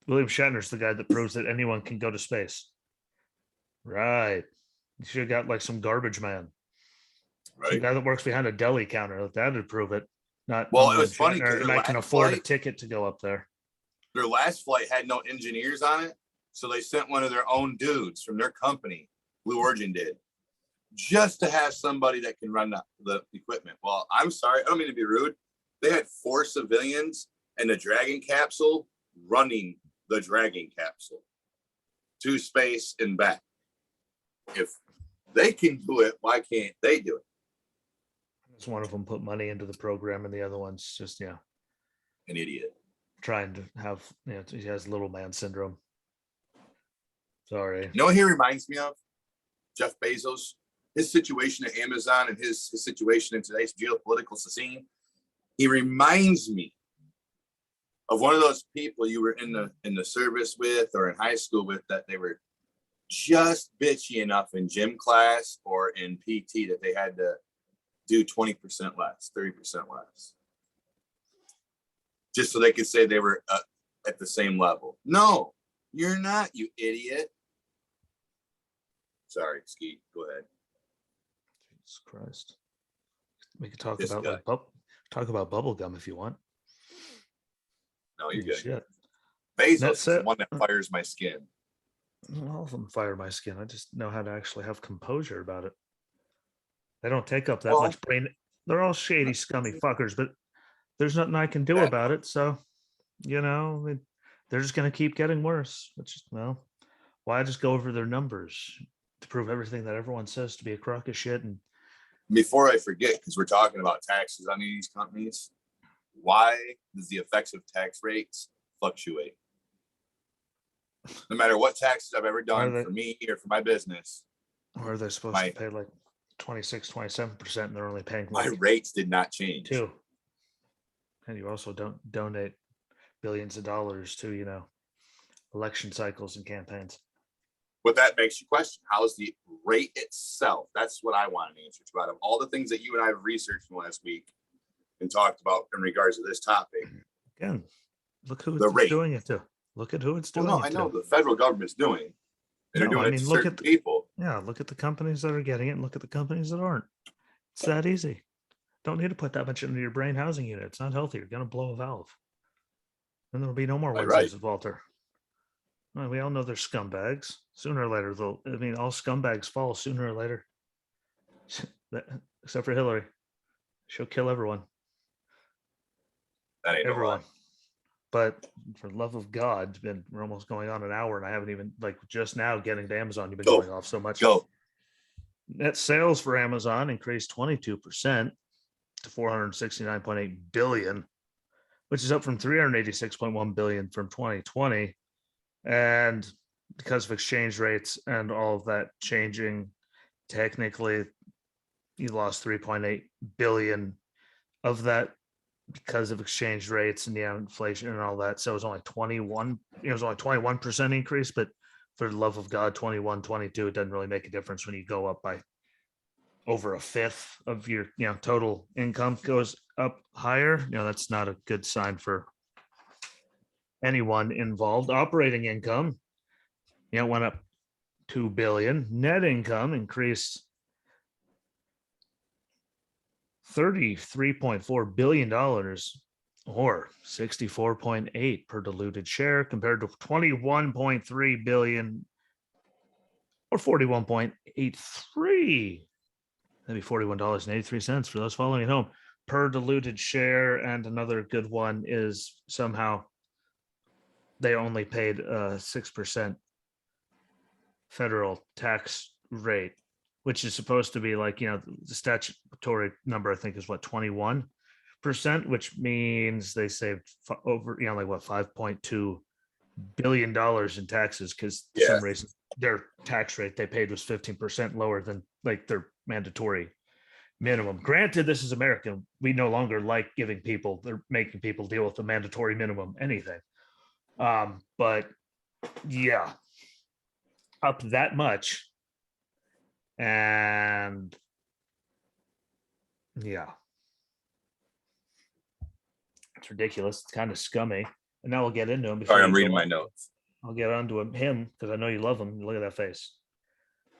William Shatner's the guy that proves that anyone can go to space. Right. You should have got like some garbage man. Right. Some guy that works behind a deli counter. Like that would prove it. Not
well, it was funny because
I can afford a ticket to go up there.
Their last flight had no engineers on it, so they sent one of their own dudes from their company, Blue Origin did, just to have somebody that can run the equipment. Well, I'm sorry, I don't mean to be rude. They had 4 civilians and the Dragon capsule running the Dragon capsule to space and back. If they can do it, why can't they do it?
One of them put money into the program, and the other one's just an
idiot
trying to have he has little man syndrome. Sorry.
You know what he reminds me of? Jeff Bezos, his situation at Amazon and his situation in today's geopolitical scene. He reminds me of one of those people you were in the service with or in high school with that they were just bitchy enough in gym class or in PT that they had to do 20% less, 30% less. Just so they could say they were at the same level. No, you're not, you idiot. Sorry, Skeet, go ahead.
Jesus Christ. We could talk about bubble gum if you want.
No, you're good. Shit. Bezos is the one that fires my skin.
All of them fire my skin. I just know how to actually have composure about it. They don't take up that much brain. They're all shady, scummy fuckers, but there's nothing I can do about it. So, they're just going to keep getting worse. Which, why just go over their numbers to prove everything that everyone says to be a crock of shit? And
before I forget, because we're talking about taxes on these companies, why does the effective tax rates fluctuate? No matter what taxes I've ever done for me or for my business.
Or are they supposed to pay like 26, 27%, and they're only paying
my rates did not change.
2. And you also don't donate billions of dollars to, election cycles and campaigns.
But that makes you question, how is the rate itself? That's what I want an answer to. Out of all the things that you and I have researched in the last week and talked about in regards to this topic.
Again, look who it's doing it to. Look at who it's doing.
I know the federal government's doing it. And they're doing it to certain people.
Yeah, look at the companies that are getting it and look at the companies that aren't. It's that easy. Don't need to put that much into your brain housing unit. It's not healthy. You're going to blow a valve. And there'll be no more Wednesdays with Walter. Well, we all know they're scumbags. Sooner or later, all scumbags fall sooner or later. Except for Hillary. She'll kill everyone.
That ain't everyone.
But for the love of God, we're almost going on an hour, and I haven't even just now getting to Amazon. You've been going off so much. Net sales for Amazon increased 22% to 469.8 billion, which is up from 386.1 billion from 2020. And because of exchange rates and all of that changing, technically, you lost 3.8 billion of that because of exchange rates and inflation and all that. So it was only 21% increase, but for the love of God, 21, 22, it doesn't really make a difference when you go up by over a fifth of your, total income goes up higher. That's not a good sign for anyone involved. Operating income, went up billion. Net income increased $33.4 billion or 64.8 per diluted share compared to 21.3 billion or 41.83. That'd be $41.83 for those following at home per diluted share. And another good one is somehow they only paid a 6% federal tax rate, which is supposed to be like, the statutory number, I think, is what, 21%, which means they saved over, like what, $5.2 billion in taxes because for some reason their tax rate they paid was 15% lower than like their mandatory minimum. Granted, this is America. We no longer like they're making people deal with the mandatory minimum anything. But yeah, up that much. And yeah, it's ridiculous. It's kind of scummy. And now we'll get into him.
Sorry, I'm reading my notes.
I'll get onto him because I know you love him. Look at that face.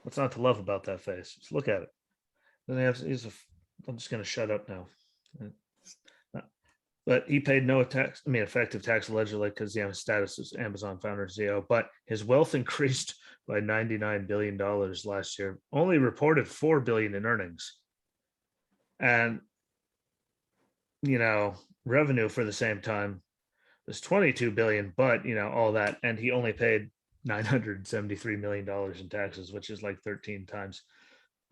What's not to love about that face? Just look at it. I'm just going to shut up now. But he paid no tax, effective tax allegedly because his status as Amazon founder and CEO, but his wealth increased by $99 billion last year, only reported $4 billion in earnings. And, revenue for the same time was $22 billion, but, all that. And he only paid $973 million in taxes, which is like 13 times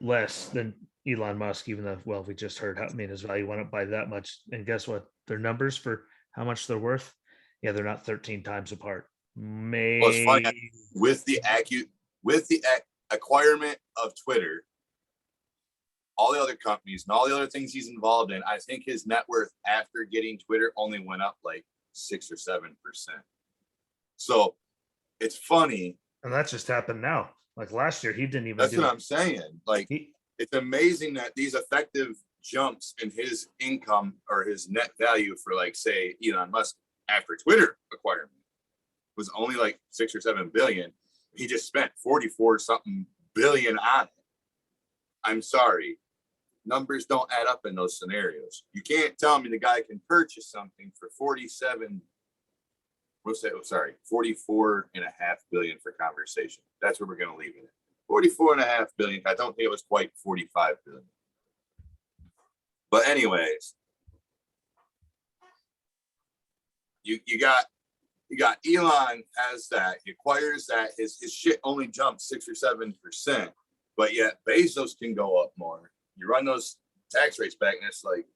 less than Elon Musk, even though, well, we just heard his value went up by that much. And guess what? Their numbers for how much they're worth, they're not 13 times apart. Maybe.
Well, it's funny with the acquirement of Twitter, all the other companies and all the other things he's involved in, I think his net worth after getting Twitter only went up like 6 or 7%. So it's funny.
And that just happened now. Like last year, he didn't even.
That's what I'm saying. Like, it's amazing that these effective jumps in his income or his net value for, like, say, Elon Musk after Twitter acquirement was only like 6 or 7 billion. He just spent 44 something billion on it. I'm sorry. Numbers don't add up in those scenarios. You can't tell me the guy can purchase something for 44.5 billion for conversation. That's where we're going to leave it. 44.5 billion. I don't think it was quite 45 billion. But anyways, you got Elon has that. He acquires that. His shit only jumped 6 or 7%, but yet Bezos can go up more. You run those tax rates back, and it's like.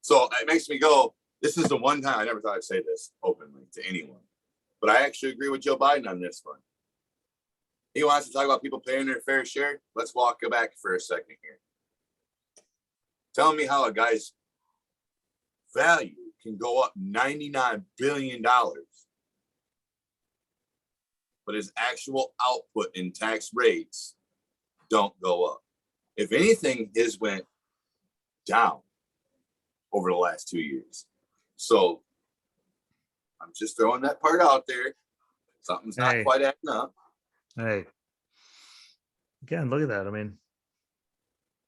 So it makes me go, this is the one time I never thought I'd say this openly to anyone. But I actually agree with Joe Biden on this one. He wants to talk about people paying their fair share. Let's walk back for a second here. Tell me how a guy's value can go up $99 billion, but his actual output in tax rates don't go up. If anything, his went down over the last 2 years. So I'm just throwing that part out there. Something's not quite acting up.
Hey, again, look at that.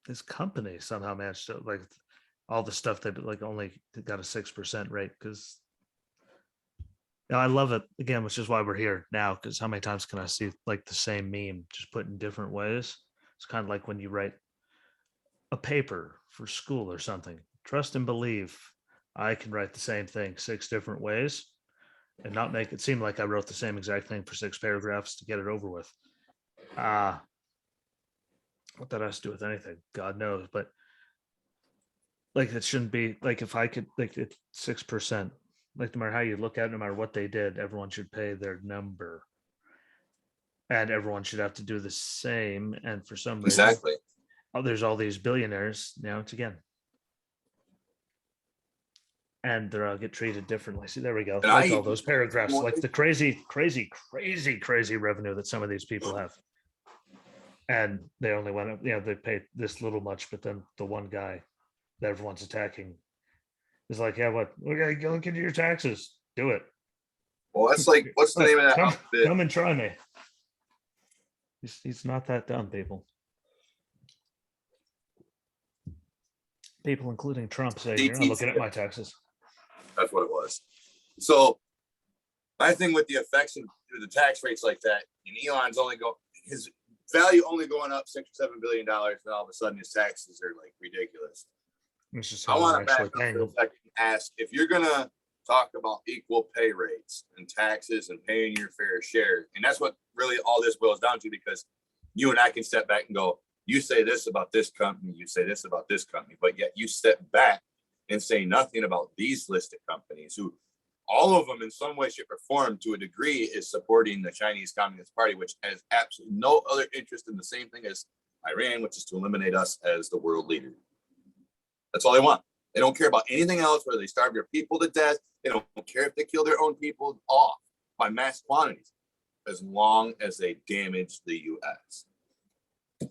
This company somehow managed to, like, all the stuff that only got a 6% rate because I love it again, which is why we're here now. Because how many times can I see like the same meme just put in different ways? It's kind of like when you write a paper for school or something. Trust and believe I can write the same thing 6 different ways and not make it seem like I wrote the same exact thing for 6 paragraphs to get it over with. What that has to do with anything, God knows. But like, it shouldn't be like, if I could, like, it's 6%, like, no matter how you look at it, no matter what they did, everyone should pay their number and everyone should have to do the same. And for some reason,
exactly,
there's all these billionaires now. It's again, and they're all get treated differently. See, there we go. Like all those paragraphs, like the crazy revenue that some of these people have. And they only went up, they paid this little much, but then the one guy that everyone's attacking is like, yeah, what? Okay, go look into your taxes. Do it.
Well, that's like, what's the name of that outfit?
Come and try me. He's not that dumb, people. People, including Trump, say you're not looking at my taxes.
That's what it was. So my thing with the effects of the tax rates like that, and Elon's his value only going up $6 or $7 billion, and all of a sudden his taxes are like ridiculous. I want to back up for a second and ask, if you're gonna talk about equal pay rates and taxes and paying your fair share, and that's what really all this boils down to, because you and I can step back and go, you say this about this company, you say this about this company, but yet you step back and say nothing about these listed companies, who all of them in some way, shape, or form to a degree is supporting the Chinese Communist Party, which has absolutely no other interest in the same thing as Iran, which is to eliminate us as the world leader. That's all they want. They don't care about anything else, whether they starve their people to death. They don't care if they kill their own people off by mass quantities, as long as they damage the US.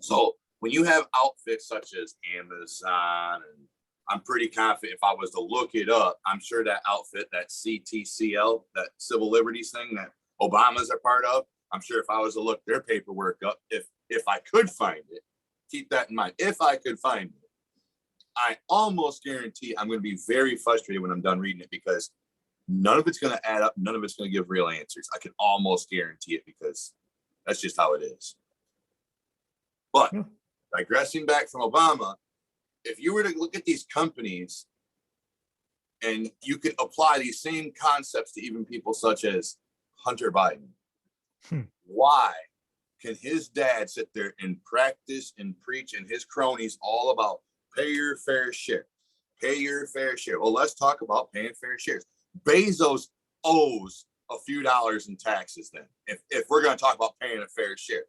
So when you have outfits such as Amazon, and I'm pretty confident if I was to look it up, I'm sure that outfit, that CTCL, that civil liberties thing that Obama's a part of, I'm sure if I was to look their paperwork up, if I could find it, keep that in mind, if I could find it, I almost guarantee I'm going to be very frustrated when I'm done reading it, because none of it's going to add up. None of it's going to give real answers. I can almost guarantee it, because that's just how it is. But digressing back from Obama, if you were to look at these companies and you could apply these same concepts to even people such as Hunter Biden, why can his dad sit there and practice and preach and his cronies all about pay your fair share, pay your fair share? Well, let's talk about paying fair shares. Bezos owes a few dollars in taxes then, if we're going to talk about paying a fair share.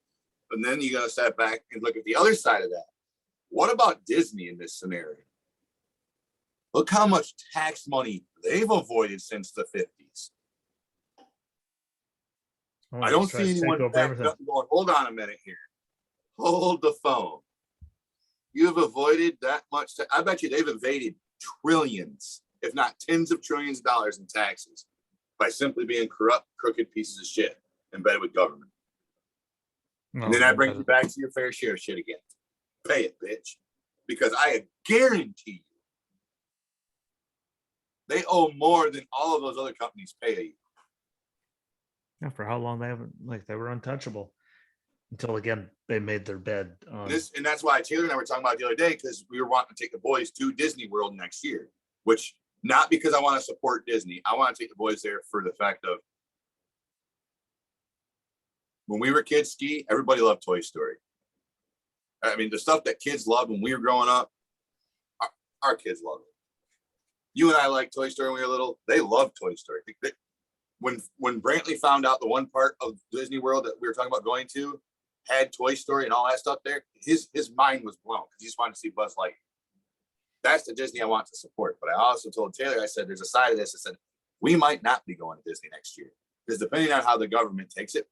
And then you got to step back and look at the other side of that. What about Disney in this scenario? Look how much tax money they've avoided since the 50s. I don't see anyone going, hold on a minute here. Hold the phone. You've avoided that much. I bet you they've evaded trillions, if not tens of trillions of dollars in taxes by simply being corrupt, crooked pieces of shit embedded with government. And then that brings you back to your fair share shit again. Pay it, bitch. Because I guarantee you, they owe more than all of those other companies pay you.
Yeah, for how long they haven't, like, they were untouchable until, again, they made their bed.
And that's why Taylor and I were talking about the other day, because we were wanting to take the boys to Disney World next year, which not because I want to support Disney. I want to take the boys there for the fact of, when we were kids, Ski, everybody loved Toy Story. I mean, the stuff that kids loved when we were growing up, our kids love it. You and I liked Toy Story when we were little. They loved Toy Story. When Brantley found out the one part of Disney World that we were talking about going to had Toy Story and all that stuff there, his mind was blown, because he just wanted to see Buzz Lightyear. That's the Disney I want to support. But I also told Taylor, I said, there's a side of this. I said, we might not be going to Disney next year, because depending on how the government takes it,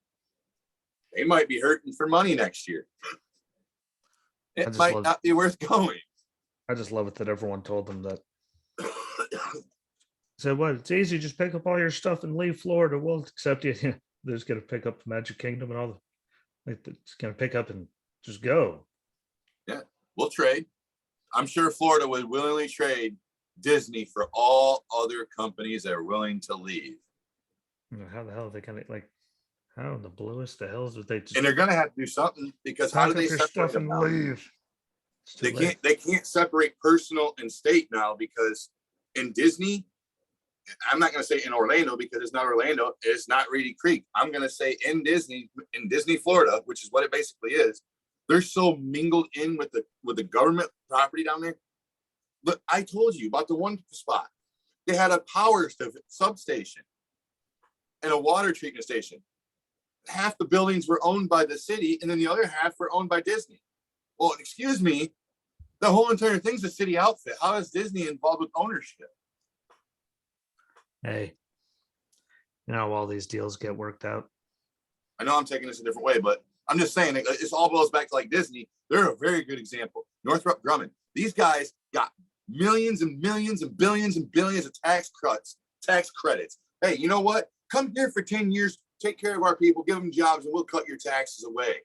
they might be hurting for money next year. It might not be worth going.
I just love it that everyone told them that. So what? It's easy. Just pick up all your stuff and leave Florida. We'll accept you. They're just gonna pick up the Magic Kingdom and all the. Like, it's gonna pick up and just go.
Yeah, we'll trade. I'm sure Florida would willingly trade Disney for all other companies that are willing to leave.
How the hell are they gonna, like? How in the bluest the hells would they? Just
and they're gonna have to do something, because how do they separate
stuff and leave?
They can't separate personal and state now, because in Disney, I'm not going to say in Orlando, because it's not Orlando, it's not Reedy Creek. I'm going to say in Disney, Florida, which is what it basically is. They're so mingled in with the government property down there. But I told you about the one spot. They had a power substation and a water treatment station. Half the buildings were owned by the city, and then the other half were owned by Disney. Well, excuse me, the whole entire thing's a city outfit. How is Disney involved with ownership?
Hey, you know, all these deals get worked out.
I know I'm taking this a different way, but I'm just saying it all boils back to, like, Disney. They're a very good example. Northrop Grumman. These guys got millions and millions and billions of tax credits. Hey, you know what? come here for 10 years, take care of our people, give them jobs, and we'll cut your taxes away.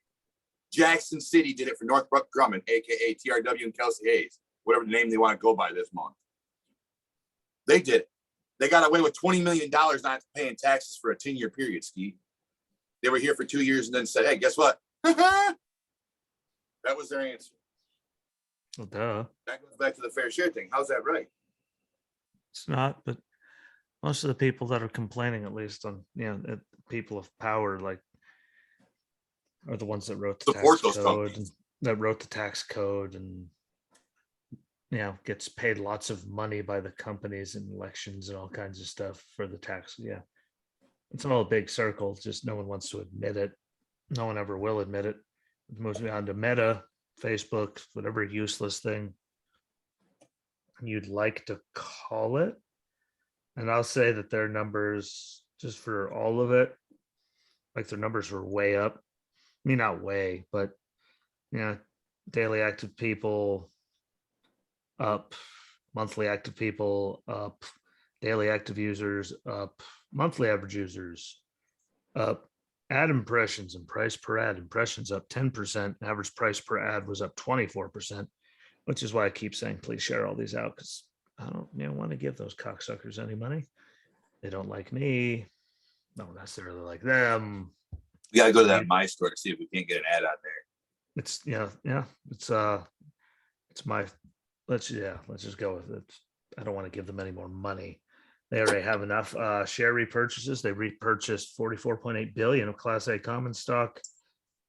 Jackson City did it for Northrop Grumman, aka TRW and Kelsey Hayes, whatever the name they want to go by this month. They did it. They got away with $20 million not paying taxes for a 10-year period, Ski. They were here for 2 years and then said, hey, guess what? That was their answer.
Well, duh.
That goes back to the fair share thing. How's that right?
It's not, but most of the people that are complaining, at least on, people of power, like, are the ones that wrote the
Support
tax
those
code,
companies.
that wrote the tax code, and gets paid lots of money by the companies in elections and all kinds of stuff for the tax. Yeah, it's all a big circle. Just no one wants to admit it. No one ever will admit it. It moves me on to Meta, Facebook, whatever useless thing you'd like to call it. And I'll say that their numbers, just for all of it, like their numbers were way up. I mean, not way, but daily active people up, monthly active people up, daily active users up, monthly average users up, ad impressions and price per ad impressions up 10%, average price per ad was up 24%, which is why I keep saying, please share all these out, because I don't want to give those cocksuckers any money. They don't like me. Don't necessarily like them.
We got to go to that My Store to see if we can't get an ad out there.
It's it's my, let's just go with it. I don't want to give them any more money. They already have enough share repurchases. They repurchased 44.8 billion of Class A common stock.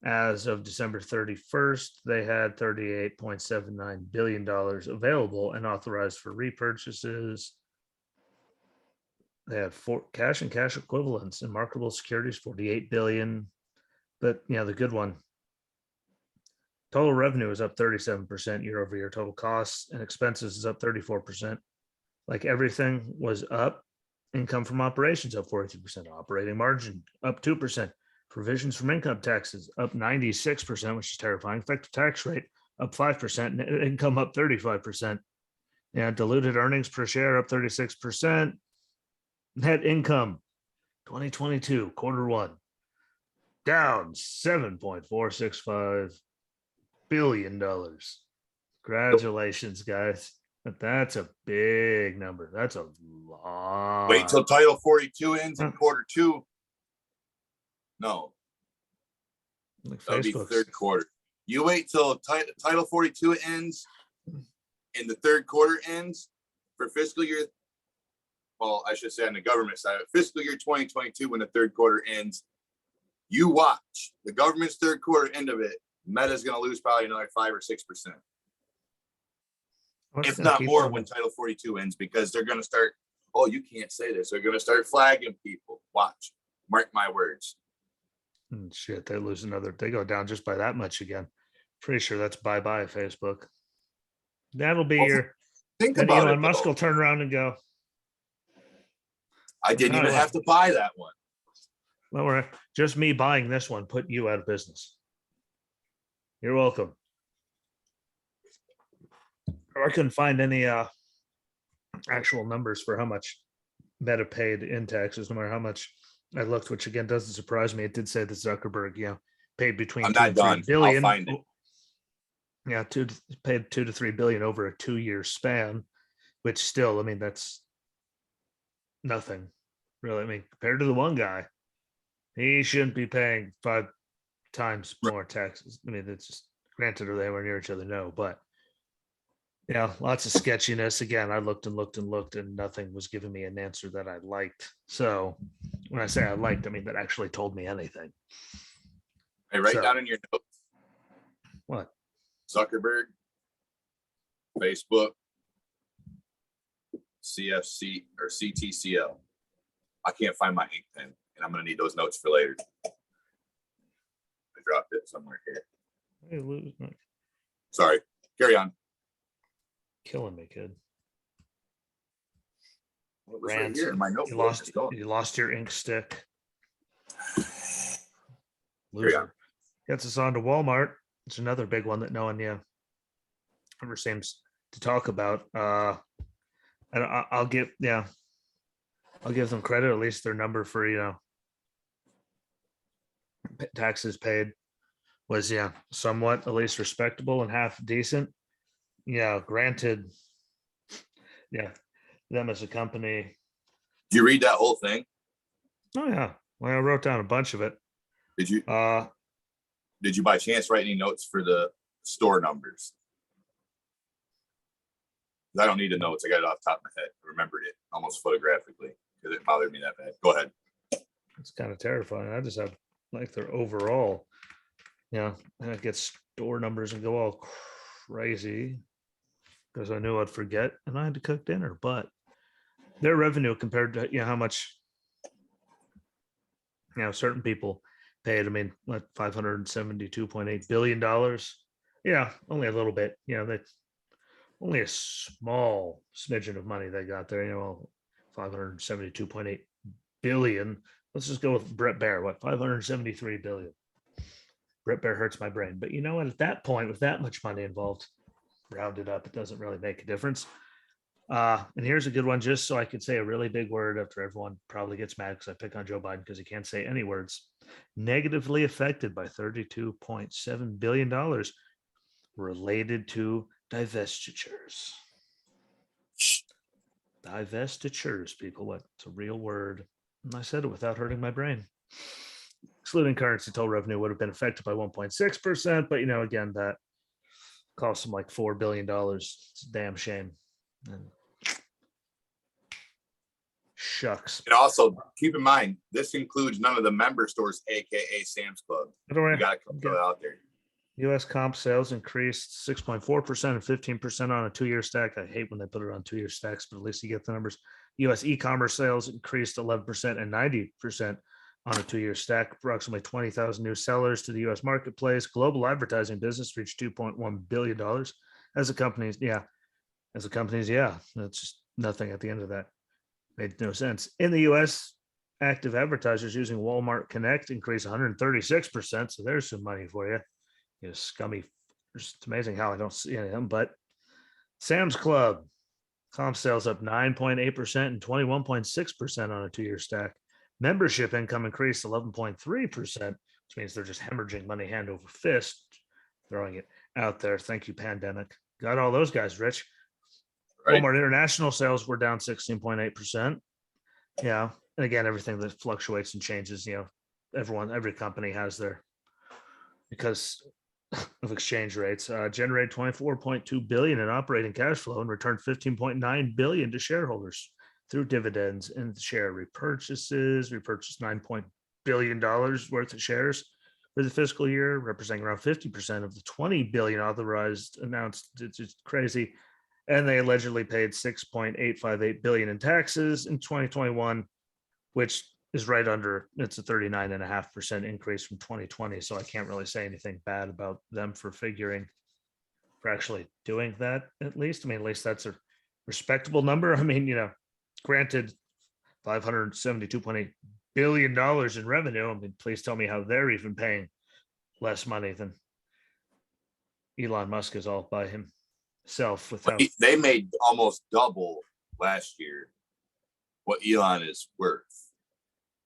As of December 31st, they had $38.79 billion available and authorized for repurchases. They have cash and cash equivalents and marketable securities, 48 billion. But the good one, total revenue is up 37% year over year. Total costs and expenses is up 34%. Like, everything was up. Income from operations up 43%. Operating margin up 2%. Provisions from income taxes up 96%, which is terrifying. Effective tax rate up 5%. Net income up 35%. Diluted earnings per share up 36%. Net income 2022 quarter one down $7.465 billion. Congratulations, guys. But that's a big number. That's a lot.
Wait till Title 42 ends in quarter two. No,
like
that'll be third quarter. You wait till Title 42 ends and the third quarter ends for fiscal year. Well, I should say on the government side, fiscal year 2022, when the third quarter ends, you watch the government's third quarter end of it. Meta's going to lose probably another 5 or 6%. If not more, when Title 42 ends, because they're going to start, oh, you can't say this. They're going to start flagging people. Watch. Mark my words.
Shit, they lose another. They go down just by that much again. Pretty sure that's bye-bye, Facebook. That'll be your.
Think about
Elon
it.
Musk will turn around and go,
I didn't even have to buy that one.
Well, just me buying this one put you out of business. You're welcome. I couldn't find any actual numbers for how much Meta paid in taxes, no matter how much I looked, which again doesn't surprise me. It did say that Zuckerberg, paid between
I'm
2
not
and 3
done.
billion.
I'll find it.
Yeah, paid 2 to 3 billion over a 2-year span, which still, that's nothing, really. Compared to the one guy, he shouldn't be paying 5 times more taxes. It's just, granted, are they anywhere near each other? No, but lots of sketchiness. Again, I looked and looked and looked, and nothing was giving me an answer that I liked. So when I say I liked, that actually told me anything.
Hey, write down in your notes.
What?
Zuckerberg, Facebook, CFC or CTCL. I can't find my ink pen, and I'm going to need those notes for later. I dropped it somewhere here. Sorry. Carry on.
Killing me, kid.
What was right here in my notebook?
You lost your ink stick.
Loser.
Gets us on to Walmart. It's another big one that no one ever seems to talk about. And I'll give I'll give them credit. At least their number for, taxes paid was, somewhat at least respectable and half decent. Yeah, granted, yeah, them as a company.
Did you read that whole thing?
Oh yeah, well, I wrote down a bunch of it.
Did you
Uh,
by chance write any notes for the store numbers? I don't need the notes. I got it off the top of my head. I remembered it almost photographically because it bothered me that bad. Go ahead.
it's kind of terrifying. I just have like their overall, and I get store numbers and go all crazy because I knew I'd forget and I had to cook dinner. But their revenue compared to how much certain people paid. I mean, what, $572.8 billion. Yeah, only a little bit. They only a small smidgen of money they got there. 572.8 billion. Let's just go with Brett Baer. What, 573 billion? Brett Baer hurts my brain. But you know what? At that point, with that much money involved, rounded up, it doesn't really make a difference. And here's a good one, just so I could say a really big word after everyone probably gets mad because I pick on Joe Biden because he can't say any words. Negatively affected by $32.7 billion related to divestitures. Divestitures, people. What? It's a real word. And I said it without hurting my brain. Excluding currency, total revenue would have been affected by 1.6%. But, again, that cost them like $4 billion. It's a damn shame. And shucks.
And also keep in mind, this includes none of the member stores, aka Sam's Club. You got to throw it out there.
U.S. comp sales increased 6.4% and 15% on a 2-year stack. I hate when they put it on 2-year stacks, but at least you get the numbers. U.S. e-commerce sales increased 11% and 90% on a 2-year stack. Approximately 20,000 new sellers to the U.S. marketplace. Global advertising business reached $2.1 billion. As a company's, that's just nothing at the end of that. Made no sense. In the U.S., active advertisers using Walmart Connect increased 136%. So there's some money for you. Scummy. It's amazing how I don't see any of them. But Sam's Club comp sales up 9.8% and 21.6% on a 2-year stack. Membership income increased 11.3%, which means they're just hemorrhaging money hand over fist, throwing it out there. Thank you, pandemic. Got all those guys rich. Right. Walmart international sales were down 16.8%. Yeah. And again, everything that fluctuates and changes, every company has their, because of exchange rates, generated 24.2 billion in operating cash flow and returned 15.9 billion to shareholders through dividends and share repurchases. Repurchased $9 billion worth of shares for the fiscal year, representing around 50% of the 20 billion authorized announced. It's just crazy. And they allegedly paid 6.858 billion in taxes in 2021, which is right under, it's a 39.5% increase from 2020. So I can't really say anything bad about them for actually doing that, at least. I mean, at least that's a respectable number. I mean, granted, $572.8 billion in revenue. I mean, please tell me how they're even paying less money than Elon Musk is all by himself.
They made almost double last year what Elon is worth.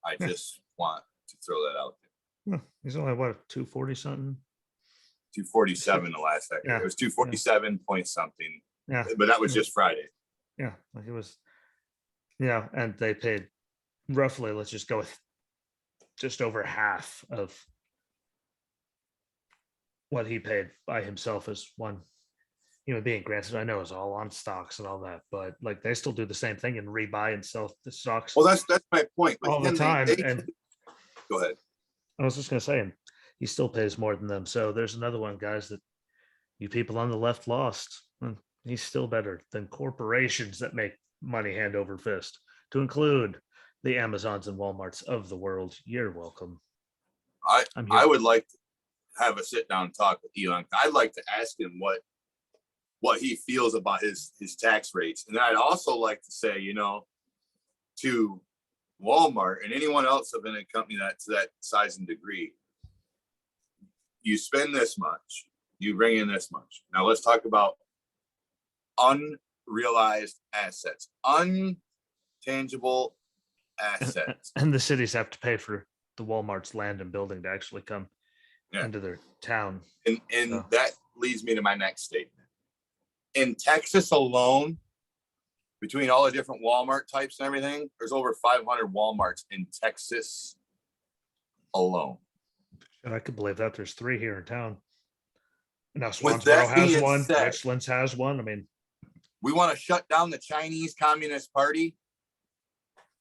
I just want to throw that out there.
He's only what, 240 something?
247 the last second. Yeah. It was 247 point something. Yeah. But that was just Friday.
Yeah. Like it was. Yeah. And they paid roughly, let's just go with just over half of what he paid by himself as one human being. Granted, I know it's all on stocks and all that, but like they still do the same thing and rebuy and sell the stocks.
Well, that's my point.
With all the time. And
go ahead.
I was just going to say, and he still pays more than them. So there's another one, guys, that you people on the left lost. He's still better than corporations that make money hand over fist, to include the Amazons and Walmarts of the world. You're welcome.
I would like to have a sit down talk with Elon. I'd like to ask him what he feels about his tax rates. And I'd also like to say, to Walmart and anyone else of a company that's that size and degree, you spend this much, you bring in this much. Now let's talk about unrealized assets, intangible assets.
And the cities have to pay for the Walmart's land and building to actually come
Yeah.
into their town.
And
So.
that leads me to my next statement. In Texas alone, between all the different Walmart types and everything, there's over 500 Walmarts in Texas alone.
And I could believe that. There's 3 here in town. Now
With
Swansboro
that
has
being
one.
said,
Richlands has one. I mean,
we want to shut down the Chinese Communist Party,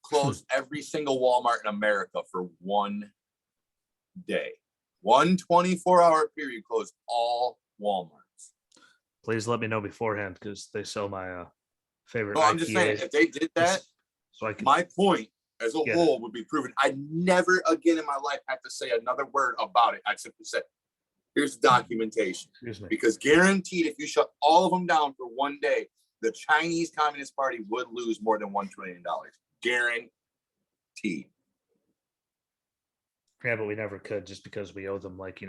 close every single Walmart in America for one day. 1 24-hour period, close all Walmarts.
please let me know beforehand because they sell my favorite.
No, I'm just saying, if they did that,
so I could,
my point as a whole would be proven. I'd never again in my life have to say another word about it. I'd simply say, here's the documentation. Because guaranteed, if you shut all of them down for one day, the Chinese Communist Party would lose more than $1 trillion. Guaranteed.
Yeah, but we never could just because we owe them like,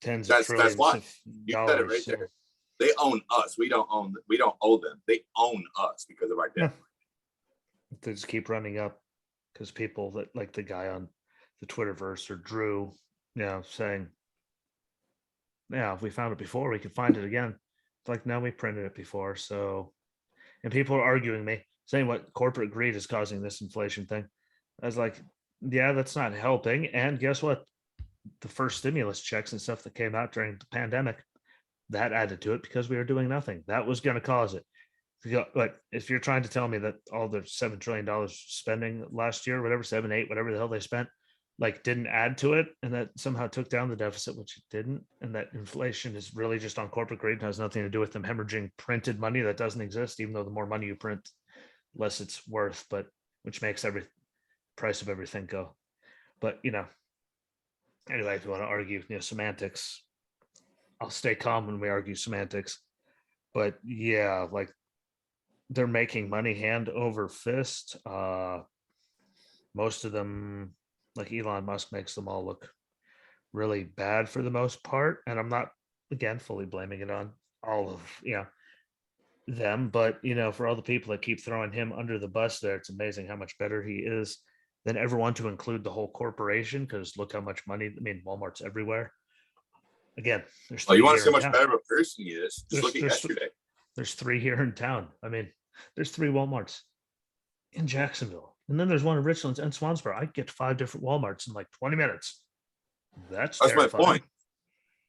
tens
of trillions. That's why you said it right there. They own us. We don't owe them. They own us because of our debt.
Yeah. They just keep running up because people that like the guy on the Twitterverse or Drew, saying, yeah, if we found it before, we could find it again. It's like, no, we printed it before. So, and people are arguing me, saying what corporate greed is causing this inflation thing. I was like, yeah, that's not helping. And guess what? The first stimulus checks and stuff that came out during the pandemic, that added to it because we were doing nothing. That was going to cause it. But if you're trying to tell me that all the $7 trillion spending last year, whatever, 7, 8, whatever the hell they spent, like didn't add to it, and that somehow took down the deficit, which it didn't, and that inflation is really just on corporate greed and has nothing to do with them hemorrhaging printed money that doesn't exist, even though the more money you print, less it's worth, but which makes every price of everything go. But anyway, if you want to argue semantics, I'll stay calm when we argue semantics. But yeah, like they're making money hand over fist. Most of them, like Elon Musk, makes them all look really bad for the most part. And I'm not, again, fully blaming it on all of them, but for all the people that keep throwing him under the bus there, it's amazing how much better he is than everyone, to include the whole corporation, because look how much money, Walmart's everywhere. Again, there's
you want to see how much better of a person he is, just look at yesterday.
There's 3 here in town. There's 3 Walmarts in Jacksonville, and then there's one in Richlands and Swansboro. I get 5 different Walmarts in like 20 minutes. That's
my point.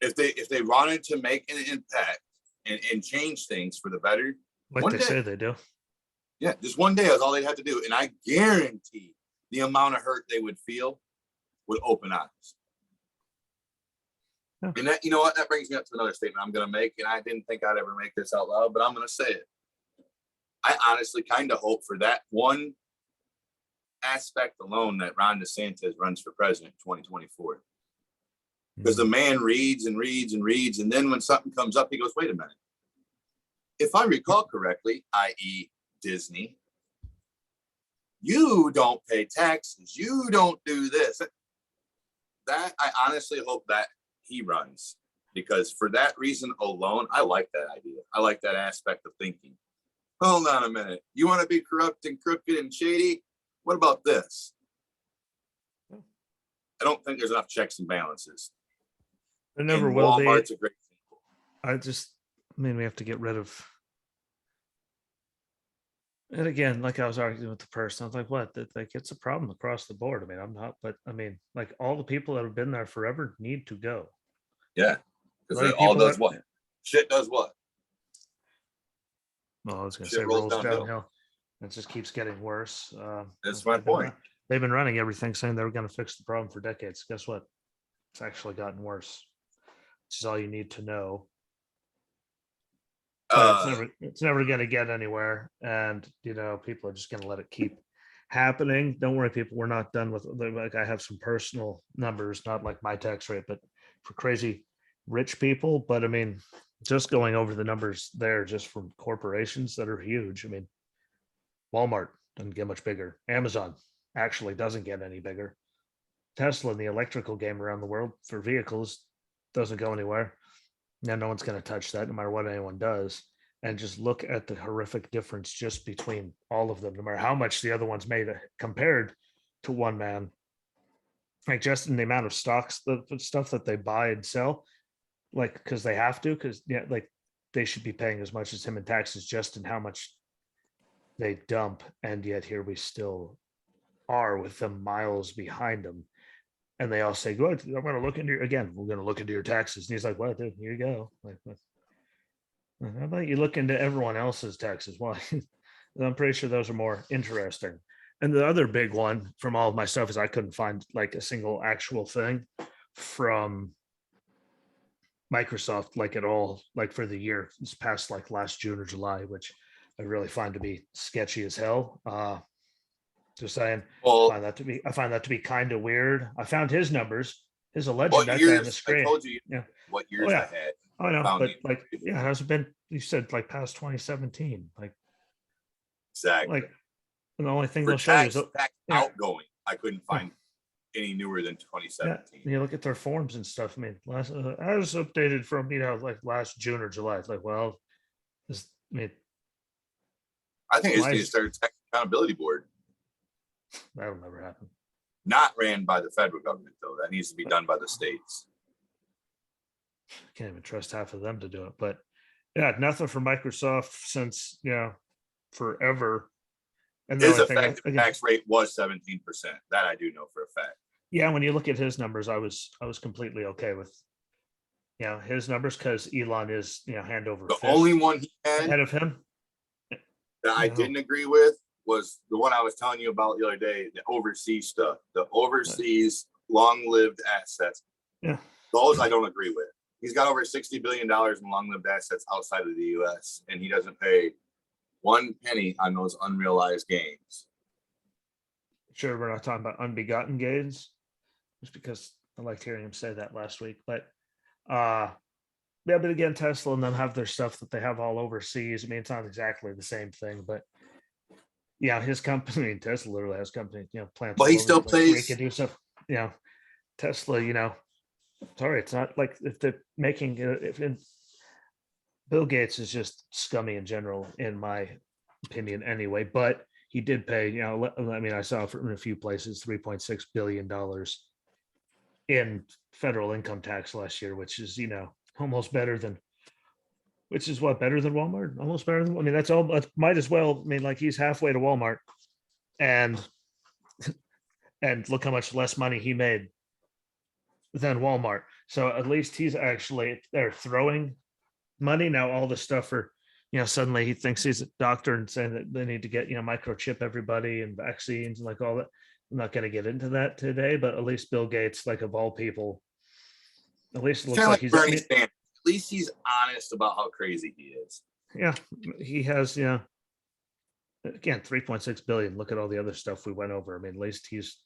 If they wanted to make an impact and change things for the better,
like they say they do.
Yeah, just one day is all they'd have to do, and I guarantee the amount of hurt they would feel with open eyes. Yeah. And that, what, that brings me up to another statement I'm going to make, and I didn't think I'd ever make this out loud, but I'm going to say it. I honestly kind of hope for that one aspect alone that Ron DeSantis runs for president in 2024. Because the man reads and reads and reads, and then when something comes up, he goes, wait a minute. If I recall correctly, i.e. Disney, you don't pay taxes. You don't do this. That I honestly hope that he runs, because for that reason alone, I like that idea. I like that aspect of thinking. Hold on a minute. You want to be corrupt and crooked and shady? What about this? I don't think there's enough checks and balances.
There never will be.
Walmart's a great example.
We have to get rid of. And again, like I was arguing with the person, I was like, what? Like, it's a problem across the board. I'm not, but like all the people that have been there forever need to go.
Yeah. Because it all does what? Shit does what?
Well, I was going to say rolls downhill. It just keeps getting worse.
That's my point.
They've been running everything saying they were going to fix the problem for decades. Guess what? It's actually gotten worse. Which is all you need to know. It's never going to get anywhere, and people are just going to let it keep happening. Don't worry, people. We're not done with. Like, I have some personal numbers, not like my tax rate, but for crazy rich people. But just going over the numbers there, just from corporations that are huge. Walmart doesn't get much bigger. Amazon actually doesn't get any bigger. Tesla in the electrical game around the world for vehicles doesn't go anywhere. Now, no one's going to touch that, no matter what anyone does. and just look at the horrific difference just between all of them, no matter how much the other ones made compared to one man. Like just in the amount of stocks, the stuff that they buy and sell, like because they have to, because yeah, like they should be paying as much as him in taxes just in how much they dump, and yet here we still are with them miles behind them. And they all say, "Good, I'm going to look into again. We're going to look into your taxes." And he's like, "Well, dude, here you go. Like, how about you look into everyone else's taxes?" Well, I'm pretty sure those are more interesting. And the other big one from all of my stuff is I couldn't find like a single actual thing from Microsoft, like at all, like for the year this past like last June or July, which I really find to be sketchy as hell. Just saying,
Well,
I find that to be kind of weird. I found his numbers, his legend,
what
that guy on the
years? I
screen.
told you
Yeah.
what
Oh
years I
yeah.
had.
I know,
Found
but
the
like, yeah, it hasn't been. You said like past 2017,
exactly
like, and the only thing
for
they'll show you is,
tax
yeah,
outgoing. I couldn't find any newer than
yeah.
2017.
You look at their forms and stuff. I mean, last I was updated from like last June or July. It's like, well, this, I mean,
I think it's
why
need to
is
start a tax accountability board,
that'll never happen.
not ran by the federal government though. That needs to be done by the states.
Can't even trust half of them to do it. But yeah, nothing from Microsoft since forever. And the
His
only thing
effective tax rate was 17%. That I do know for a fact.
yeah, when you look at his numbers, I was completely okay with his numbers because Elon is hand over
The
fist
only one he had
ahead of him.
that I didn't agree with was the one I was telling you about the other day, the overseas stuff, the overseas long-lived assets.
Yeah.
Those I don't agree with. He's got over $60 billion in long-lived assets outside of the US, and he doesn't pay one penny on those unrealized gains.
Sure, we're not talking about unbegotten gains, just because I liked hearing him say that last week. But yeah, but again, Tesla and them have their stuff that they have all overseas. I mean, it's not exactly the same thing, but yeah, his company, Tesla literally has company, plants.
But he still
where he
plays.
can do stuff. Tesla, sorry, it's not like if they're making if Bill Gates is just scummy in general, in my opinion, anyway. But he did pay, I mean, I saw from a few places $3.6 billion in federal income tax last year, which is, almost better than, which is what, better than Walmart? Almost better than, I mean, that's all, might as well, I mean, like he's halfway to Walmart, and look how much less money he made than Walmart. So at least he's actually, they're throwing money. Now all the stuff for, suddenly he thinks he's a doctor and saying that they need to get, microchip everybody and vaccines and like all that. I'm not going to get into that today, but at least Bill Gates, like of all people, at least it looks like he's
Bernie Sanders. At least he's honest about how crazy he is.
Yeah, he has, again, 3.6 billion. Look at all the other stuff we went over. I mean, at least he's,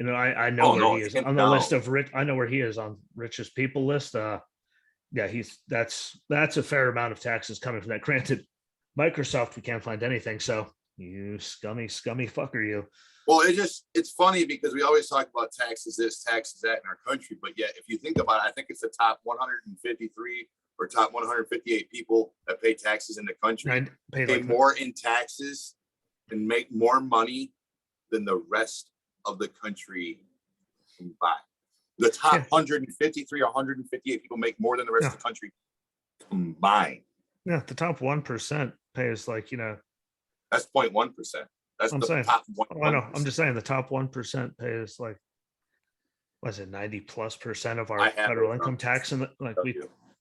I know where he is on the list of rich. I know where he is on richest people list. Yeah, that's a fair amount of taxes coming from that. Granted, Microsoft, we can't find anything. So you scummy fucker, you.
Well, it's funny because we always talk about taxes this, taxes that in our country, but yet if you think about it, I think it's the top 153 or top 158 people that pay taxes in the country pay like more in taxes and make more money than the rest of the country combined. The top 153 or 158 people make more than the rest of the country combined.
Yeah, the top 1% pays like,
that's 0.1%. That's the top 1%.
I know. I'm just saying the top 1% pays like, was it 90+% of our federal income tax? And like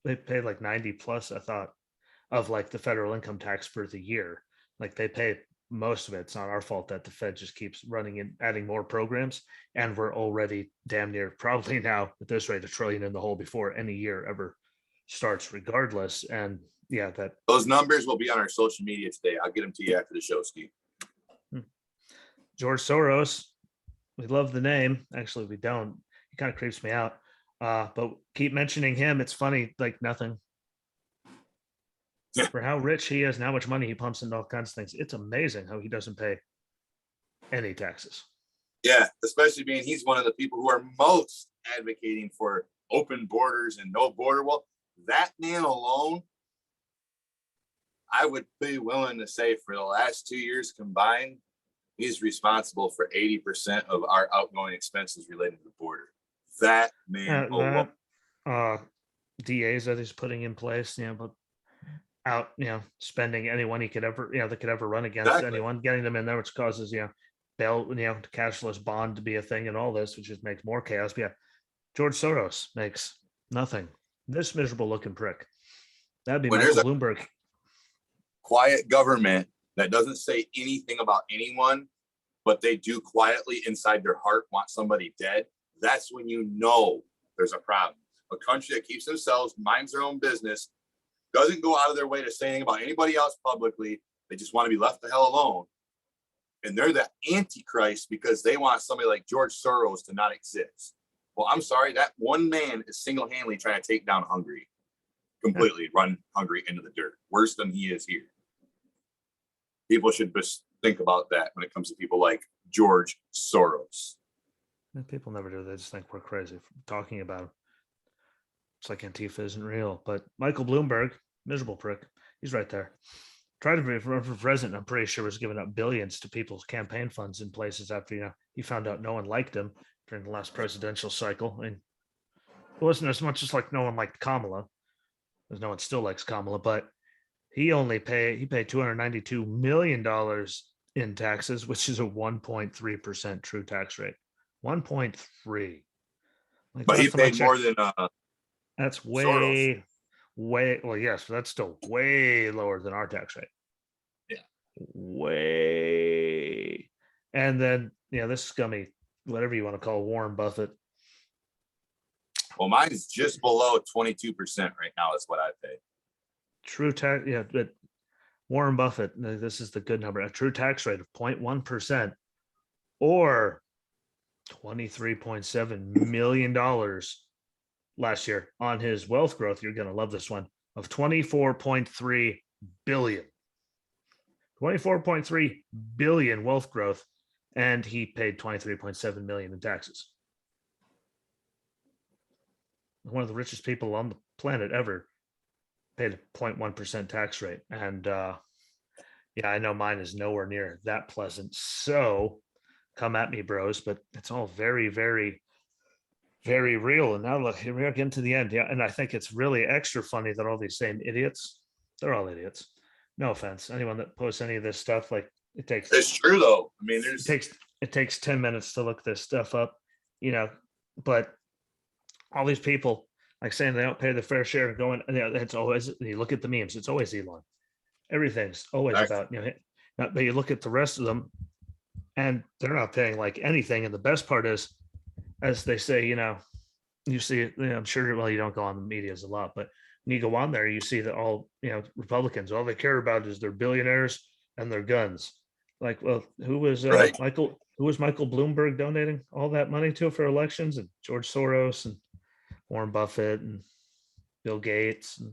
they pay like 90 plus, I thought, of like the federal income tax for the year. Like they pay most of it. It's not our fault that the Fed just keeps running and adding more programs. And we're already damn near probably now at this rate, $1 trillion in the hole before any year ever starts, regardless. And yeah, that
those numbers will be on our social media today. I'll get them to you after the show, Steve.
George Soros, we love the name. Actually, we don't. He kind of creeps me out. But keep mentioning him. It's funny, like nothing. For how rich he is and how much money he pumps into all kinds of things. It's amazing how he doesn't pay any taxes.
Yeah, especially being he's one of the people who are most advocating for open borders and no border wall. That man alone I would be willing to say for the last 2 years combined, he's responsible for 80% of our outgoing expenses related to the border. That man alone.
That DAs that he's putting in place, but out, spending anyone he could ever, that could ever run against
Exactly.
anyone, getting them in there, which causes, bail, cashless bond to be a thing and all this, which just makes more chaos. But yeah, George Soros makes nothing. This miserable looking prick. That'd be
When
Michael
there's a
Bloomberg.
quiet government that doesn't say anything about anyone, but they do quietly inside their heart want somebody dead, that's when you know there's a problem. A country that keeps themselves, minds their own business, doesn't go out of their way to say anything about anybody else publicly. They just want to be left the hell alone. And they're the antichrist because they want somebody like George Soros to not exist. Well, I'm sorry, that one man is single-handedly trying to take down Hungary, completely run Hungary into the dirt, worse than he is here. People should just think about that when it comes to people like George Soros.
People never do. They just think we're crazy for talking about him. It's like Antifa isn't real. But Michael Bloomberg, miserable prick, he's right there. Tried to be for president, I'm pretty sure was giving up billions to people's campaign funds in places after, he found out no one liked him during the last presidential cycle. I mean, it wasn't as much as like no one liked Kamala, because no one still likes Kamala, but he paid $292 million in taxes, which is a 1.3% true tax rate. 1.3. Like,
but he paid more than
that's
Soros.
well, yes, but that's still way lower than our tax rate.
Yeah.
Way. And then, this scummy, whatever you want to call Warren Buffett.
Well, mine is just below 22% right now is what I pay.
True tax, but Warren Buffett, this is the good number, a true tax rate of 0.1% or $23.7 million last year on his wealth growth. You're going to love this one, of 24.3 billion. 24.3 billion wealth growth, and he paid 23.7 million in taxes. One of the richest people on the planet ever paid a 0.1% tax rate. And I know mine is nowhere near that pleasant. So come at me, bros, but it's all very, very, very real. And now look, here we are getting to the end. Yeah. And I think it's really extra funny that all these same idiots, they're all idiots. No offense. Anyone that posts any of this stuff, like
it's true though. I mean,
it takes 10 minutes to look this stuff up, but all these people like saying they don't pay the fair share and going, it's always, you look at the memes, it's always Elon. Everything's always about, but you look at the rest of them and they're not paying like anything. And the best part is, as they say, you see, I'm sure, well, you don't go on the medias a lot, but when you go on there, you see that all, Republicans, all they care about is their billionaires and their guns. Like, well, who was Michael Bloomberg donating all that money to for elections? And George Soros and Warren Buffett and Bill Gates, and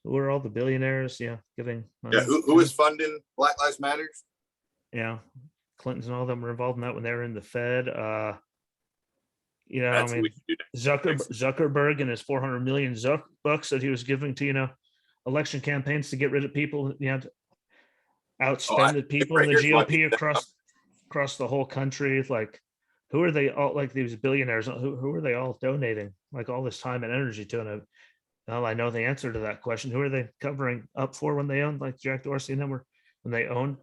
who are all the billionaires? Giving money.
Yeah, who is funding Black Lives Matter?
Yeah, Clinton and all of them were involved in that when they were in the Fed. Zuckerberg and his 400 million bucks that he was giving to election campaigns to get rid of people, to outspend the people in the GOP across the whole country. Like, who are they all, like these billionaires? Who are they all donating like all this time and energy to? And I know the answer to that question. Who are they covering up for when they owned, like Jack Dorsey and them when they owned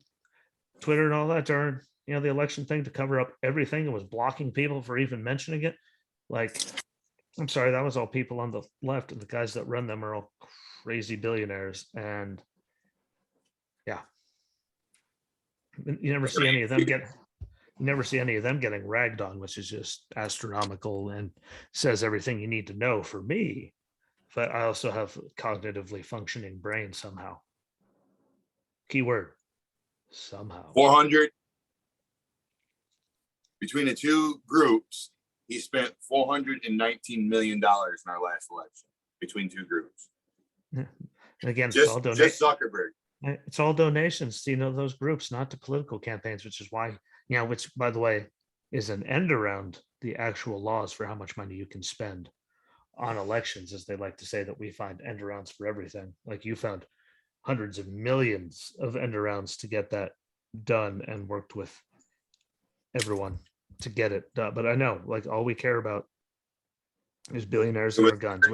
Twitter and all that during the election thing, to cover up everything and was blocking people for even mentioning it? Like, I'm sorry, that was all people on the left, and the guys that run them are all crazy billionaires. And you never see any of them getting ragged on, which is just astronomical and says everything you need to know for me. But I also have a cognitively functioning brain somehow. Keyword, somehow.
400 between the two groups. He spent $419 million in our last election between two groups.
And again,
just Zuckerberg.
It's all donations to those groups, not to political campaigns, which is why, which, by the way, is an end around the actual laws for how much money you can spend on elections, as they like to say that we find end arounds for everything. Like you found hundreds of millions of end arounds to get that done and worked with everyone to get it done. But I know, like, all we care about is billionaires and our guns.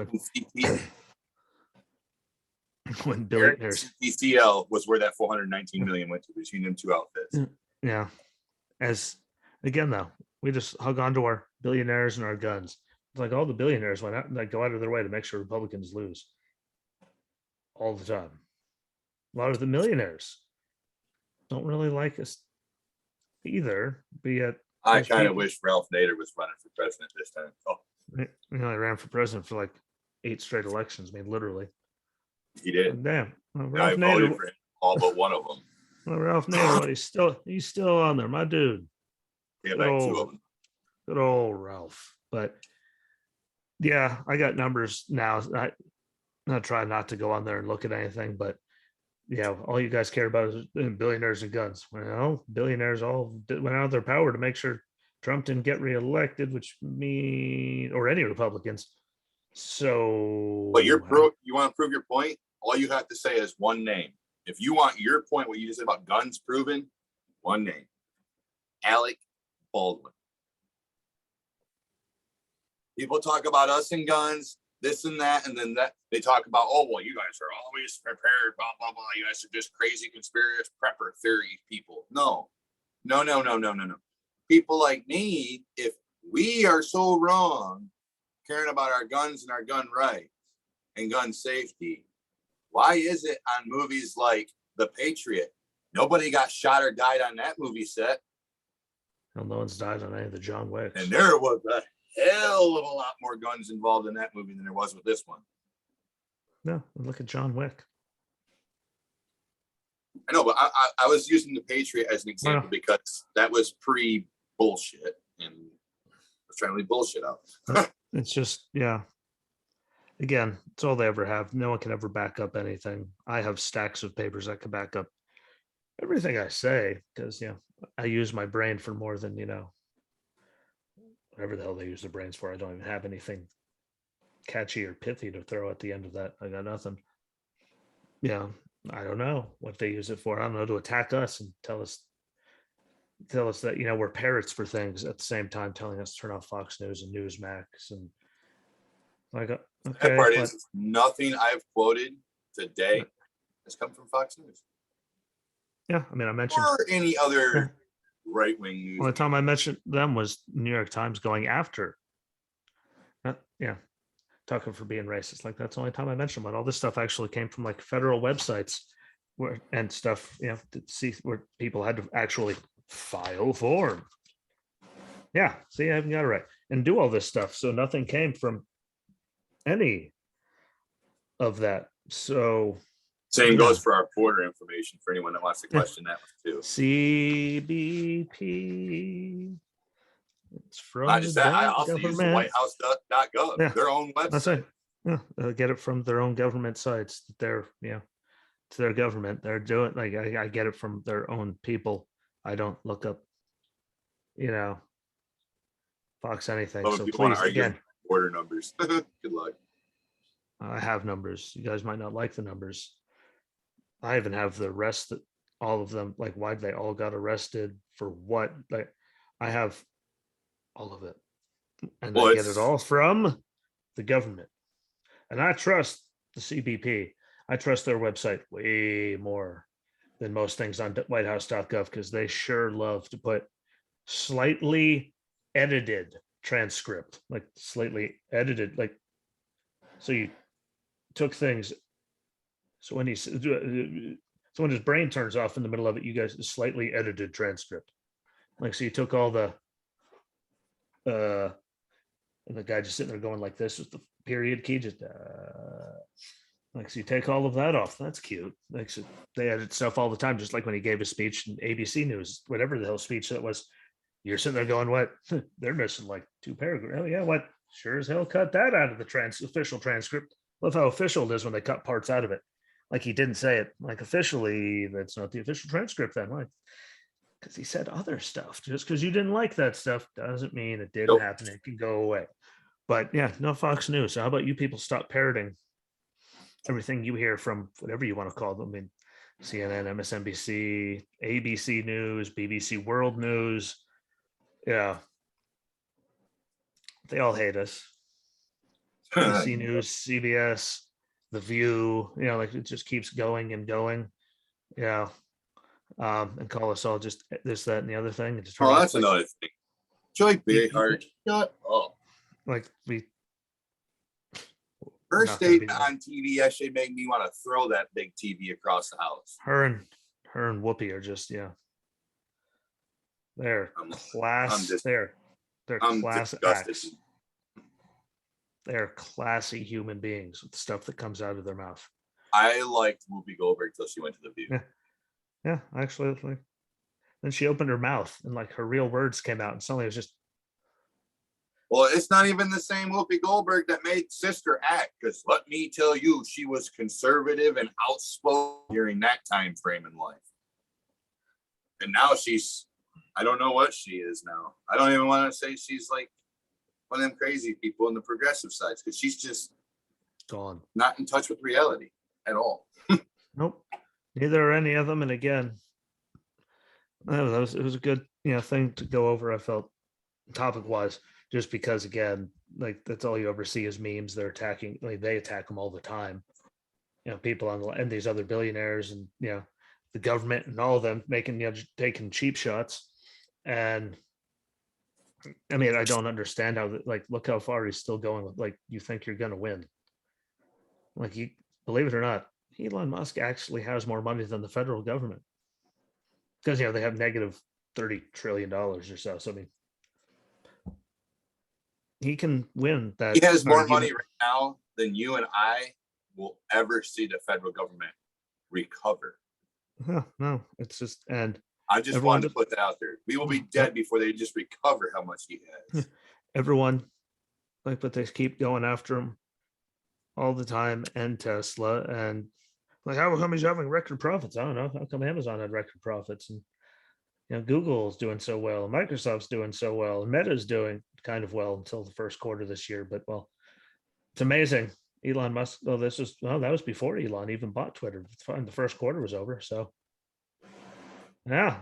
When billionaires,
CCL was where that 419 million went to between them two outfits.
yeah. As again, though, we just hug on to our billionaires and our guns. It's like all the billionaires went out and like go out of their way to make sure Republicans lose all the time. A lot of the millionaires don't really like us either. But yet,
I kind of wish Ralph Nader was running for president this time.
You know, I ran for president for like 8 straight elections. I mean, literally.
He did.
Damn.
Ralph Nader, for him, all but one of them.
Well, Ralph Nader, he's still on there, my dude.
Yeah, like 2 of them.
Good old Ralph. But yeah, I got numbers now. I try not to go on there and look at anything, but yeah, all you guys care about is billionaires and guns. Well, billionaires all went out of their power to make sure Trump didn't get reelected, which mean or any Republicans. So,
but you want to prove your point? All you have to say is one name. If you want your point, what you just said about guns proven, one name: Alec Baldwin. People talk about us and guns, this and that, and then that they talk about, oh, well, you guys are always prepared, blah, blah, blah. You guys are just crazy conspiracy prepper theory people. No. People like me, if we are so wrong, caring about our guns and our gun rights and gun safety, why is it on movies like The Patriot, nobody got shot or died on that movie set?
Well, no one's died on any of the John Wicks.
And there was a hell of a lot more guns involved in that movie than there was with this one.
No, look at John Wick.
I know, but I was using The Patriot as an example because that was pre-bullshit, and I was trying to leave bullshit out.
It's just, yeah. Again, it's all they ever have. No one can ever back up anything. I have stacks of papers that can back up everything I say because, I use my brain for more than, whatever the hell they use their brains for. I don't even have anything catchy or pithy to throw at the end of that. I got nothing. I don't know what they use it for. I don't know, to attack us and tell us that, we're parrots for things at the same time telling us to turn off Fox News and Newsmax. And like, okay,
that part is nothing I've quoted today has come from Fox News.
Yeah, I mean, I mentioned
or any other right-wing news.
Well, the time I mentioned them was New York Times going after. Talking for being racist. Like, that's the only time I mentioned them. All this stuff actually came from like federal websites and stuff, to see where people had to actually file form. Yeah, see, I haven't got it right. And do all this stuff. So nothing came from any of that. So
same goes for our border information for anyone that wants to question that one too.
CBP. It's from
not just that. I also use the whitehouse.gov, their own website.
That's right. Yeah, get it from their own government sites. They're to their government. They're doing like I get it from their own people. I don't look up, Fox anything. So please, again,
border numbers. Good luck.
I have numbers. You guys might not like the numbers. I even have the rest that all of them, like why they all got arrested for what. Like I have all of it. And I get it all from the government. And I trust the CBP. I trust their website way more than most things on whitehouse.gov because they sure love to put slightly edited transcript, like slightly edited, like so you took things. So when his brain turns off in the middle of it, you guys slightly edited transcript. Like so you took all the and the guy just sitting there going like this with the period key, just like so you take all of that off. That's cute. Like so they edit stuff all the time, just like when he gave a speech in ABC News, whatever the hell speech that was. You're sitting there going, what? They're missing like 2 paragraphs. Oh yeah, what? Sure as hell cut that out of the official transcript. Love how official it is when they cut parts out of it. Like he didn't say it. Like officially, that's not the official transcript then. Like, because he said other stuff. Just because you didn't like that stuff doesn't mean it didn't happen. It can go away. But yeah, no Fox News. So how about you people stop parroting everything you hear from whatever you want to call them. I mean, CNN, MSNBC, ABC News, BBC World News. Yeah, they all hate us. NBC News, CBS, The View. Like it just keeps going and going. Yeah, and call us all just this, that, and the other thing. And just
Oh, that's another thing. Joy Behar, shut up.
Like
her statement on TV actually made me want to throw that big TV across the house.
Her and Whoopi are just they're class. They're class acts. They're classy human beings with the stuff that comes out of their mouth.
I liked Whoopi Goldberg till she went to The View.
Yeah, actually, then she opened her mouth and like her real words came out, and suddenly it was just.
Well, it's not even the same Whoopi Goldberg that made Sister Act, because let me tell you, she was conservative and outspoken during that time frame in life. And now I don't know what she is now. I don't even want to say she's like one of them crazy people in the progressive sides, because she's just
gone,
not in touch with reality at all.
Nope, neither are any of them. And again, it was a good thing to go over. I felt topic wise, just because again, like that's all you ever see is memes. They're attacking, like they attack them all the time. People and these other billionaires and the government and all of them making taking cheap shots. And I mean, I don't understand how like look how far he's still going with like you think you're gonna win. Like you believe it or not, Elon Musk actually has more money than the federal government. Because they have negative $30 trillion or so. So I mean he can win that.
He has more money right now than you and I will ever see the federal government recover.
No, it's just, and
I just wanted to put that out there. We will be dead before they just recover how much he has.
Everyone, but they keep going after him all the time, and Tesla, and like how come he's having record profits? I don't know. How come Amazon had record profits, and Google's doing so well, and Microsoft's doing so well, and Meta's doing kind of well until the first quarter this year. But it's amazing. Elon Musk. Oh, that was before Elon even bought Twitter. The first quarter was over. So yeah,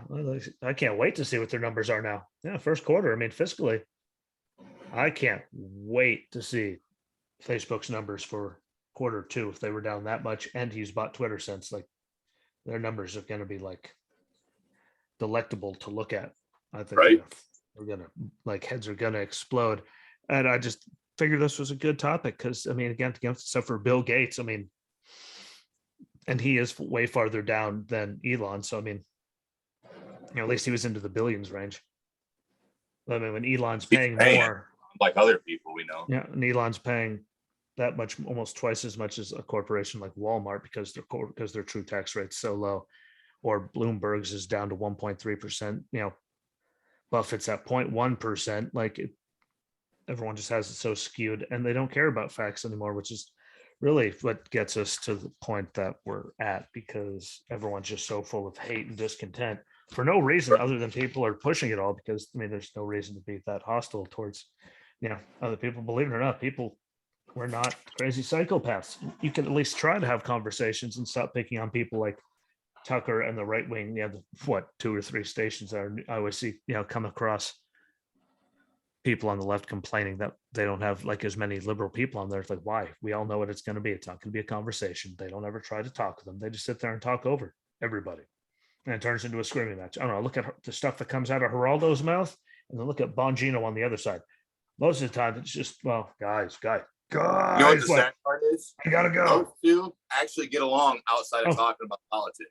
I can't wait to see what their numbers are now. Yeah, first quarter. I mean, fiscally, I can't wait to see Facebook's numbers for quarter two if they were down that much, and he's bought Twitter since. Like their numbers are going to be like delectable to look at. I think we're gonna like heads are gonna explode. And I just figured this was a good topic because I mean, again, except for Bill Gates, I mean, and he is way farther down than Elon. So I mean, at least he was into the billions range. I mean, when Elon's paying more,
like other people we know.
Yeah, and Elon's paying that much, almost twice as much as a corporation like Walmart because their true tax rate's so low. Or Bloomberg's is down to 1.3%. Buffett's at 0.1%. Like everyone just has it so skewed, and they don't care about facts anymore, which is really what gets us to the point that we're at, because everyone's just so full of hate and discontent for no reason other than people are pushing it all. Because I mean, there's no reason to be that hostile towards other people. Believe it or not, we're not crazy psychopaths. You can at least try to have conversations and stop picking on people like Tucker and the right wing. The 2 or 3 stations that I always see come across people on the left complaining that they don't have like as many liberal people on there. It's like, why? We all know what it's going to be. It's not going to be a conversation. They don't ever try to talk with them. They just sit there and talk over everybody, and it turns into a screaming match. I don't know. Look at the stuff that comes out of Geraldo's mouth, and then look at Bongino on the other side. Most of the time, it's just, well, guys.
You know what the sad part is?
I gotta go.
Those two actually get along outside of talking about politics.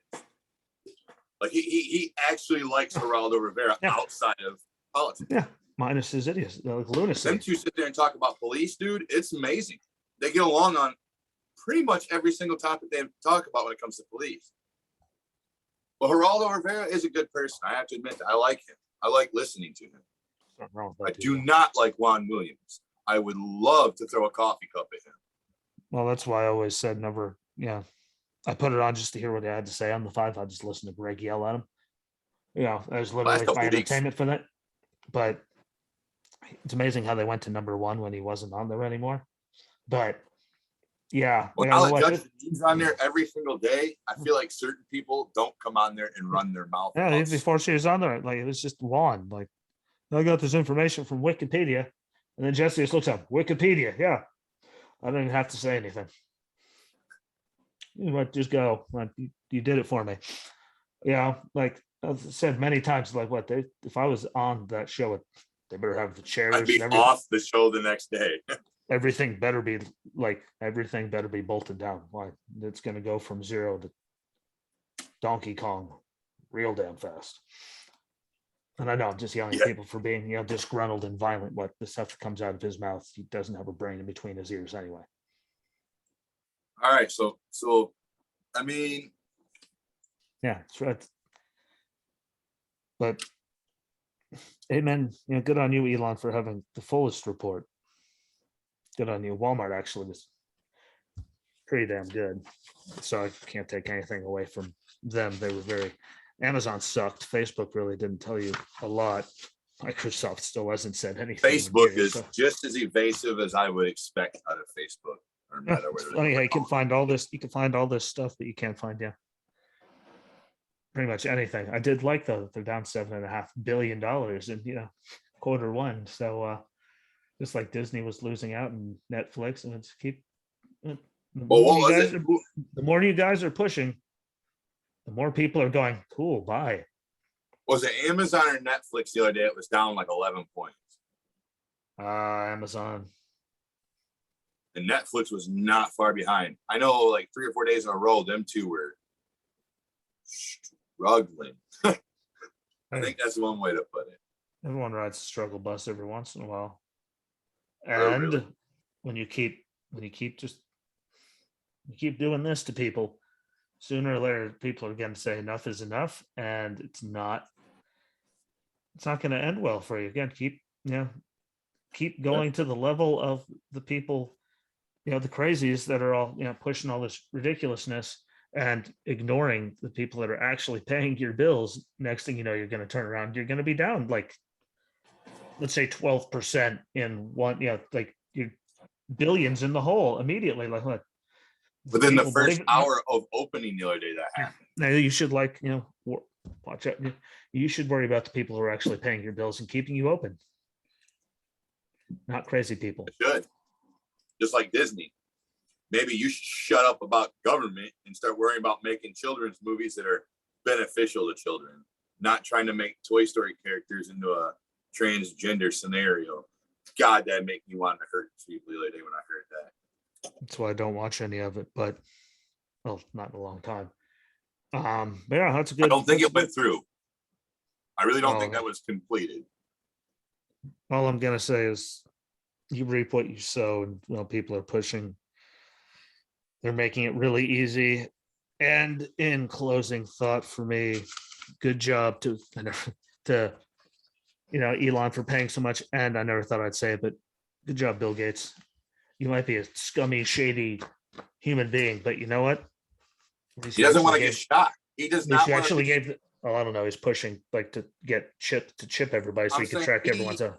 Like he actually likes Geraldo Rivera outside of politics.
Yeah, minus his idiots, like lunacy.
Them two sit there and talk about police, dude. It's amazing. They get along on pretty much every single topic they talk about when it comes to police. But Geraldo Rivera is a good person. I have to admit that. I like him. I like listening to him. I do not like Juan Williams. I would love to throw a coffee cup at him.
Well, that's why I always said never. Yeah, I put it on just to hear what he had to say on the 5. I just listened to Greg yell at him. That was literally my entertainment for that. But it's amazing how they went to number 1 when he wasn't on there anymore. But Yeah,
Well,
like I
now
was
that
like,
Judge Dean's on there every single day, I feel like certain people don't come on there and run their mouth
yeah,
about
before she was on there, like it was just Juan. Like, I got this information from Wikipedia, and then Jesse just looks up Wikipedia. Yeah, I didn't even have to say anything. You might just go. Like, you did it for me. Yeah, like I've said many times, like what they if I was on that show, they better have the
I'd
chairs
be
and everything.
off the show the next day.
Everything better be bolted down. Why it's going to go from 0 to Donkey Kong real damn fast. And I know I'm just yelling at
Yeah.
people for being, disgruntled and violent. What the stuff that comes out of his mouth, he doesn't have a brain in between his ears anyway.
All right. So I mean,
Yeah, that's right. But amen. Good on you, Elon, for having the fullest report. Good on you. Walmart actually was pretty damn good. So I can't take anything away from them. They were very, Amazon sucked. Facebook really didn't tell you a lot. Microsoft still hasn't said anything.
Facebook is just as evasive as I would expect out of Facebook or Meta.
Funny how you can find all this. You can find all this stuff that you can't find. Yeah, pretty much anything. I did like though that they're down $7.5 billion in Q1. So just like Disney was losing out and Netflix, and it's keep. The more you guys are pushing, the more people are going, cool, buy.
Was it Amazon or Netflix the other day? It was down like 11 points.
Amazon.
And Netflix was not far behind. I know like 3 or 4 days in a row, them two were struggling. I think that's one way to put it.
Everyone rides a struggle bus every once in a while. And really, when you keep doing this to people, sooner or later people are going to say enough is enough, and it's not going to end well for you. Again, keep going to the level of the people, the crazies that are all pushing all this ridiculousness and ignoring the people that are actually paying your bills. Next thing you know, you're going to turn around, you're going to be down like, let's say 12% in one, like you're billions in the hole immediately. Like what?
Within the first hour of opening the other day that happened.
Now you should watch out. You should worry about the people who are actually paying your bills and keeping you open. Not crazy people.
It should. Just like Disney. Maybe you should shut up about government and start worrying about making children's movies that are beneficial to children, not trying to make Toy Story characters into a transgender scenario. God, that made me want to hurt people the other day when I heard that.
That's why I don't watch any of it, but well, not in a long time. But yeah, that's a good.
I don't think it went through. I really don't think that was completed.
All I'm gonna say is, you reap what you sow, and people are pushing. They're making it really easy. And in closing thought for me, good job to Elon for paying so much. And I never thought I'd say it, but good job, Bill Gates. You might be a scummy, shady human being, but you know what?
He doesn't want to get shot. He does not.
He actually gave. I don't know. He's pushing like to get chip everybody so he can track everyone's out.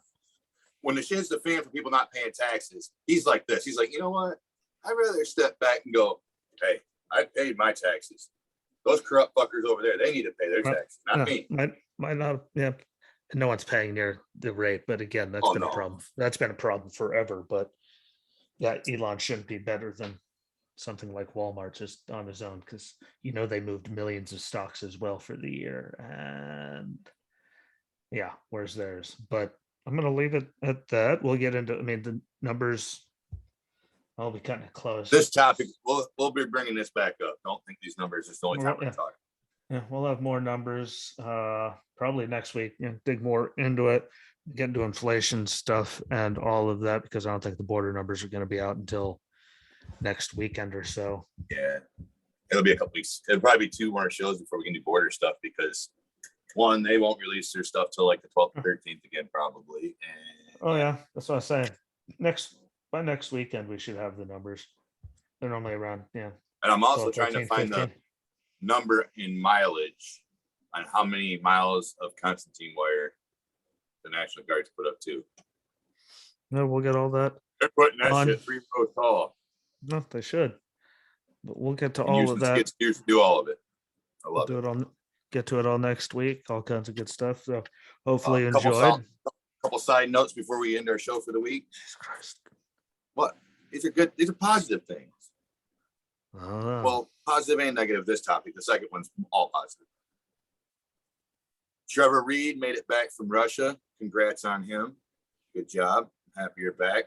When the shit's the fan for people not paying taxes, he's like this. He's like, you know what? I'd rather step back and go, hey, I paid my taxes. Those corrupt fuckers over there, they need to pay their taxes, not me.
Might not. Yeah. No one's paying near the rate, but again, that's been a problem. That's been a problem forever. But yeah, Elon shouldn't be better than something like Walmart just on his own, because they moved millions of stocks as well for the year. And yeah, where's theirs? But I'm going to leave it at that. We'll get into, the numbers. I'll be cutting it close.
This topic, we'll be bringing this back up. Don't think these numbers is the only time we're talking.
Yeah, we'll have more numbers probably next week. Dig more into it, get into inflation stuff and all of that, because I don't think the border numbers are going to be out until next weekend or so.
Yeah, it'll be a couple weeks. It'll probably be 2 more shows before we can do border stuff, because one, they won't release their stuff till like the 12th or 13th again, probably. And
yeah, that's what I was saying. By next weekend, we should have the numbers. They're normally around,
And I'm also 12, trying 14, to find 15. The number in mileage on how many miles of Constantine wire the National Guard's put up too.
No, we'll get all that.
They're putting that shit 3 rows tall.
No, they should. But we'll get to
And
all of
using
that.
skid steers to do all of it. I
We'll
love
do
it.
it on get to it all next week. All kinds of good stuff. So hopefully you
Couple
enjoyed.
couple side notes before we end our show for the week.
Jesus Christ.
What? These are good. These are positive things.
Oh.
Well, positive and negative this topic. The second one's all positive. Trevor Reed made it back from Russia. Congrats on him. Good job. Happy you're back.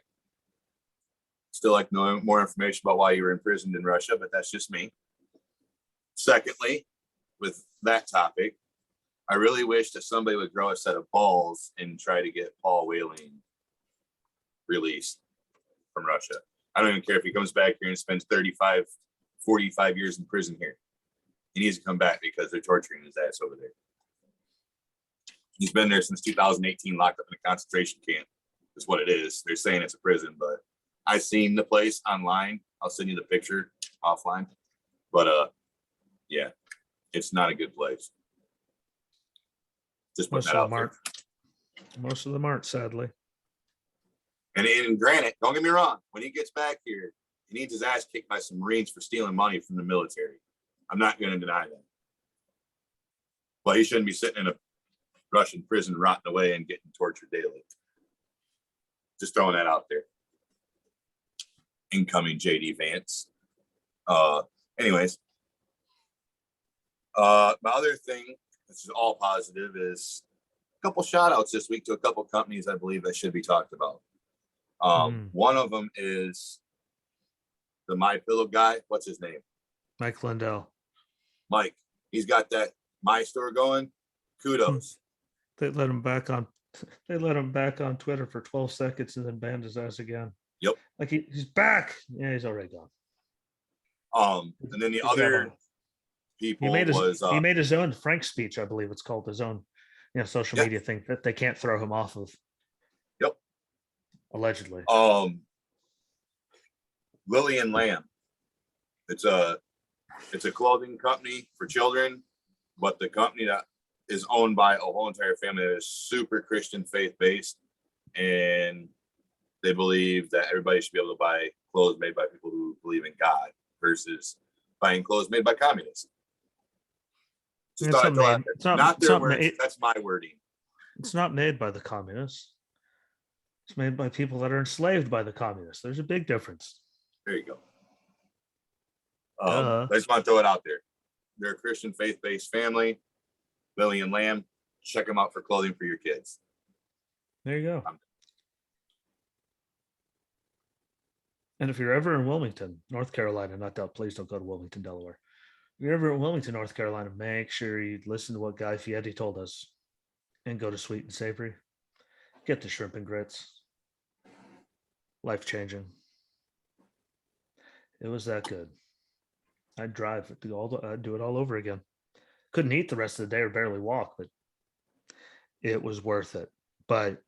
Still like knowing more information about why you were imprisoned in Russia, but that's just me. Secondly, with that topic, I really wish that somebody would grow a set of balls and try to get Paul Whaling released from Russia. I don't even care if he comes back here and spends 35, 45 years in prison here. He needs to come back because they're torturing his ass over there. He's been there since 2018, locked up in a concentration camp. Is what it is. They're saying it's a prison, but I've seen the place online. I'll send you the picture offline. But yeah, it's not a good place. Just putting that out there.
Most of them aren't, sadly.
And granted, don't get me wrong, when he gets back here, he needs his ass kicked by some Marines for stealing money from the military. I'm not going to deny that. But he shouldn't be sitting in a Russian prison rotting away and getting tortured daily. Just throwing that out there. Incoming JD Vance. Anyways, my other thing, this is all positive, is a couple shout outs this week to a couple companies I believe that should be talked about. One of them is the My Pillow guy. What's his name?
Mike Lindell.
Mike. He's got that My Store going. Kudos.
They let him back on. They let him back on Twitter for 12 seconds and then banned his ass again.
Yep.
Like he's back. Yeah, he's already gone.
And then the other people
he made his own Frank speech, I believe it's called, his own, social media thing that they can't throw him off of.
Yep.
Allegedly.
Lillian Lamb. It's a clothing company for children, but the company that is owned by a whole entire family that is super Christian faith based, and they believe that everybody should be able to buy clothes made by people who believe in God versus buying clothes made by communists. Just thought I'd throw out there. Not their words. That's my wording.
It's not made by the communists. It's made by people that are enslaved by the communists. There's a big difference.
There you go. I just want to throw it out there. They're a Christian faith-based family. Lillian Lamb, check them out for clothing for your kids.
There you go. And if you're ever in Wilmington, North Carolina, please don't go to Wilmington, Delaware. If you're ever in Wilmington, North Carolina, make sure you listen to what Guy Fieri told us and go to Sweet and Savory. Get the shrimp and grits. Life-changing. It was that good. I'd drive I'd do it all over again. Couldn't eat the rest of the day or barely walk, but it was worth it. But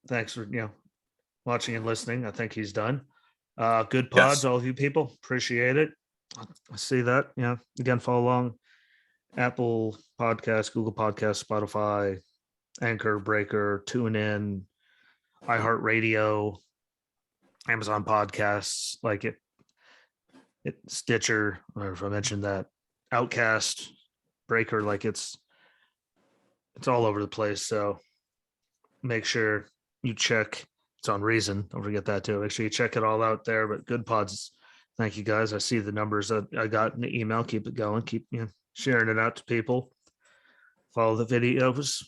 thanks for watching and listening. I think he's done. Good pods, all of you people. Appreciate it. I see that. Again, follow along. Apple Podcasts, Google Podcasts, Spotify, Anchor, Breaker, TuneIn, iHeartRadio, Amazon Podcasts, like it Stitcher, or if I mentioned that, Outcast, Breaker, like it's all over the place. So make sure you check. It's on Reason. Don't forget that too. Make sure you check it all out there. But good pods. Thank you guys. I see the numbers that I got in the email. Keep it going. Keep sharing it out to people. Follow the videos.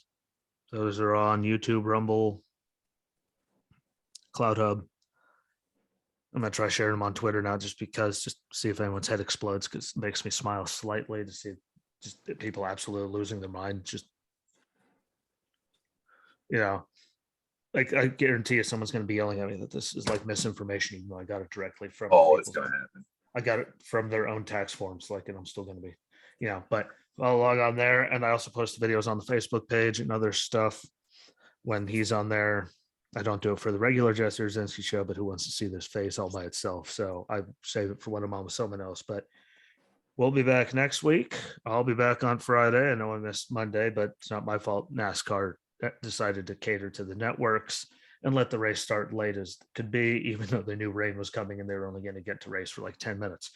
Those are on YouTube, Rumble, Cloud Hub. I'm gonna try sharing them on Twitter now, just see if anyone's head explodes, because it makes me smile slightly to see just people absolutely losing their mind. Just like I guarantee you, someone's gonna be yelling at me that this is like misinformation, even though I got it directly from.
It's gonna happen.
I got it from their own tax forms, and I'm still gonna be, But I'll log on there, and I also post videos on the Facebook page and other stuff when he's on there. I don't do it for the regular Jesse Rucinski show, but who wants to see this face all by itself? So I save it for when I'm on with someone else. But we'll be back next week. I'll be back on Friday. I know I missed Monday, but it's not my fault. NASCAR decided to cater to the networks. and let the race start late as could be, even though they knew rain was coming and they were only going to get to race for like 10 minutes.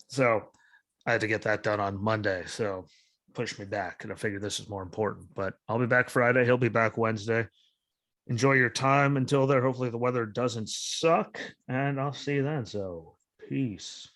So I had to get that done on Monday. So pushed me back. And I figured this is more important. But I'll be back Friday. He'll be back Wednesday. Enjoy your time until there. Hopefully the weather doesn't suck. And I'll see you then. So peace.